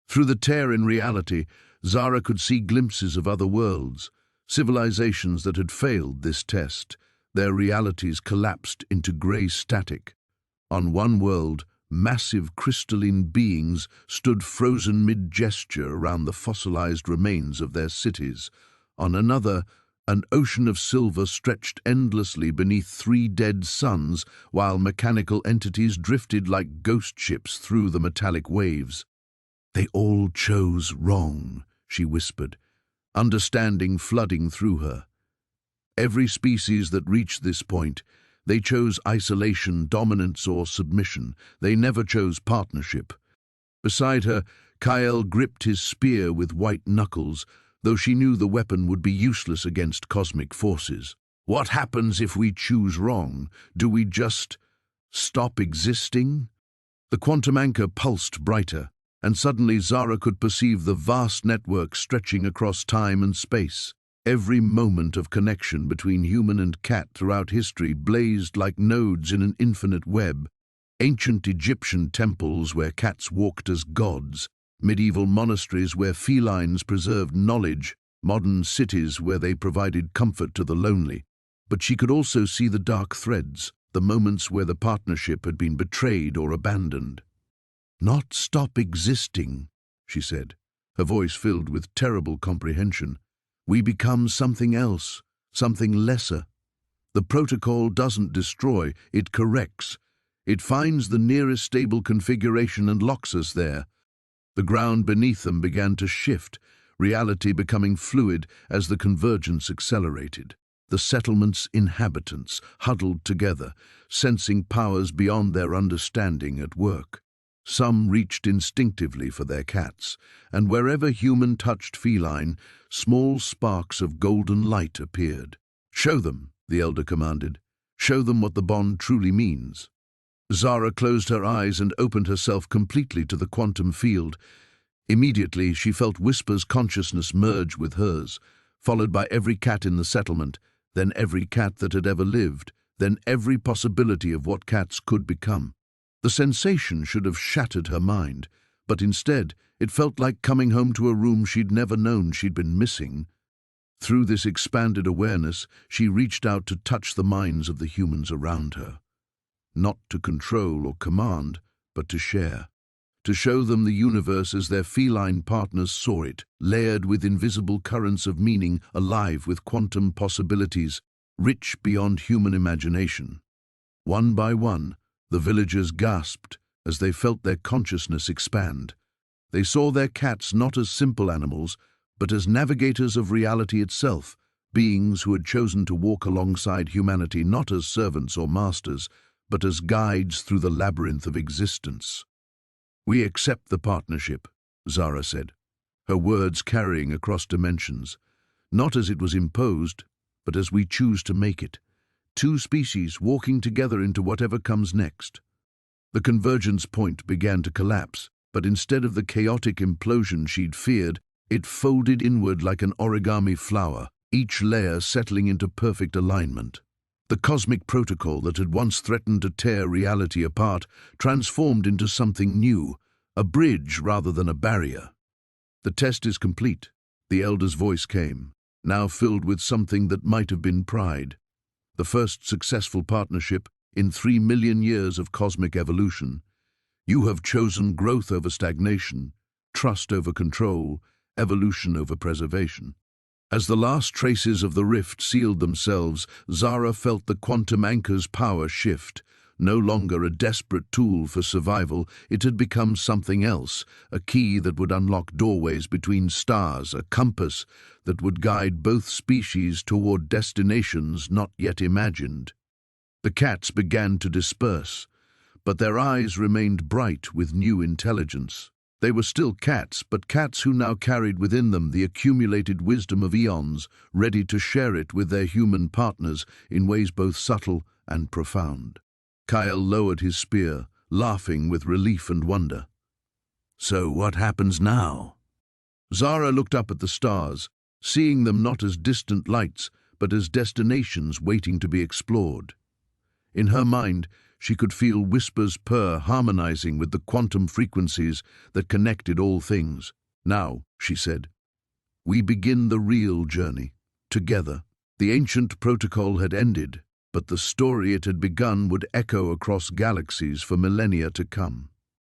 Through the tear in reality, Zara could see glimpses of other worlds, civilizations that had failed this test. Their realities collapsed into grey static. On one world, massive crystalline beings stood frozen mid-gesture around the fossilized remains of their cities. On another, an ocean of silver stretched endlessly beneath 3 dead suns, while mechanical entities drifted like ghost ships through the metallic waves. "They all chose wrong," she whispered, understanding flooding through her. Every species that reached this point, they chose isolation, dominance, or submission. They never chose partnership. Beside her, Kyle gripped his spear with white knuckles, though she knew the weapon would be useless against cosmic forces. "What happens if we choose wrong? Do we just stop existing?" The quantum anchor pulsed brighter, and suddenly Zara could perceive the vast network stretching across time and space. Every moment of connection between human and cat throughout history blazed like nodes in an infinite web. Ancient Egyptian temples where cats walked as gods, medieval monasteries where felines preserved knowledge, modern cities where they provided comfort to the lonely, but she could also see the dark threads, the moments where the partnership had been betrayed or abandoned. "Not stop existing," she said, her voice filled with terrible comprehension. "We become something else, something lesser. The protocol doesn't destroy, it corrects. It finds the nearest stable configuration and locks us there." The ground beneath them began to shift, reality becoming fluid as the convergence accelerated. The settlement's inhabitants huddled together, sensing powers beyond their understanding at work. Some reached instinctively for their cats, and wherever human touched feline, small sparks of golden light appeared. "Show them," the elder commanded. "Show them what the bond truly means." Zara closed her eyes and opened herself completely to the quantum field. Immediately, she felt Whisper's consciousness merge with hers, followed by every cat in the settlement, then every cat that had ever lived, then every possibility of what cats could become. The sensation should have shattered her mind, but instead, it felt like coming home to a room she'd never known she'd been missing. Through this expanded awareness, she reached out to touch the minds of the humans around her. Not to control or command, but to share. To show them the universe as their feline partners saw it, layered with invisible currents of meaning, alive with quantum possibilities, rich beyond human imagination. One by one, the villagers gasped as they felt their consciousness expand. They saw their cats not as simple animals, but as navigators of reality itself, beings who had chosen to walk alongside humanity not as servants or masters, but as guides through the labyrinth of existence. "We accept the partnership," Zara said, her words carrying across dimensions, "not as it was imposed, but as we choose to make it. Two species walking together into whatever comes next." The convergence point began to collapse, but instead of the chaotic implosion she'd feared, it folded inward like an origami flower, each layer settling into perfect alignment. The cosmic protocol that had once threatened to tear reality apart transformed into something new, a bridge rather than a barrier. "The test is complete," the elder's voice came, now filled with something that might have been pride. "The first successful partnership in 3 million years of cosmic evolution. You have chosen growth over stagnation, trust over control, evolution over preservation." As the last traces of the rift sealed themselves, Zara felt the quantum anchor's power shift. No longer a desperate tool for survival, it had become something else, a key that would unlock doorways between stars, a compass that would guide both species toward destinations not yet imagined. The cats began to disperse, but their eyes remained bright with new intelligence. They were still cats, but cats who now carried within them the accumulated wisdom of eons, ready to share it with their human partners in ways both subtle and profound. Kyle lowered his spear, laughing with relief and wonder. "So what happens now?" Zara looked up at the stars, seeing them not as distant lights, but as destinations waiting to be explored. In her mind, she could feel Whisper's purr harmonizing with the quantum frequencies that connected all things. "Now," she said, "we begin the real journey, together." The ancient protocol had ended, but the story it had begun would echo across galaxies for millennia to come.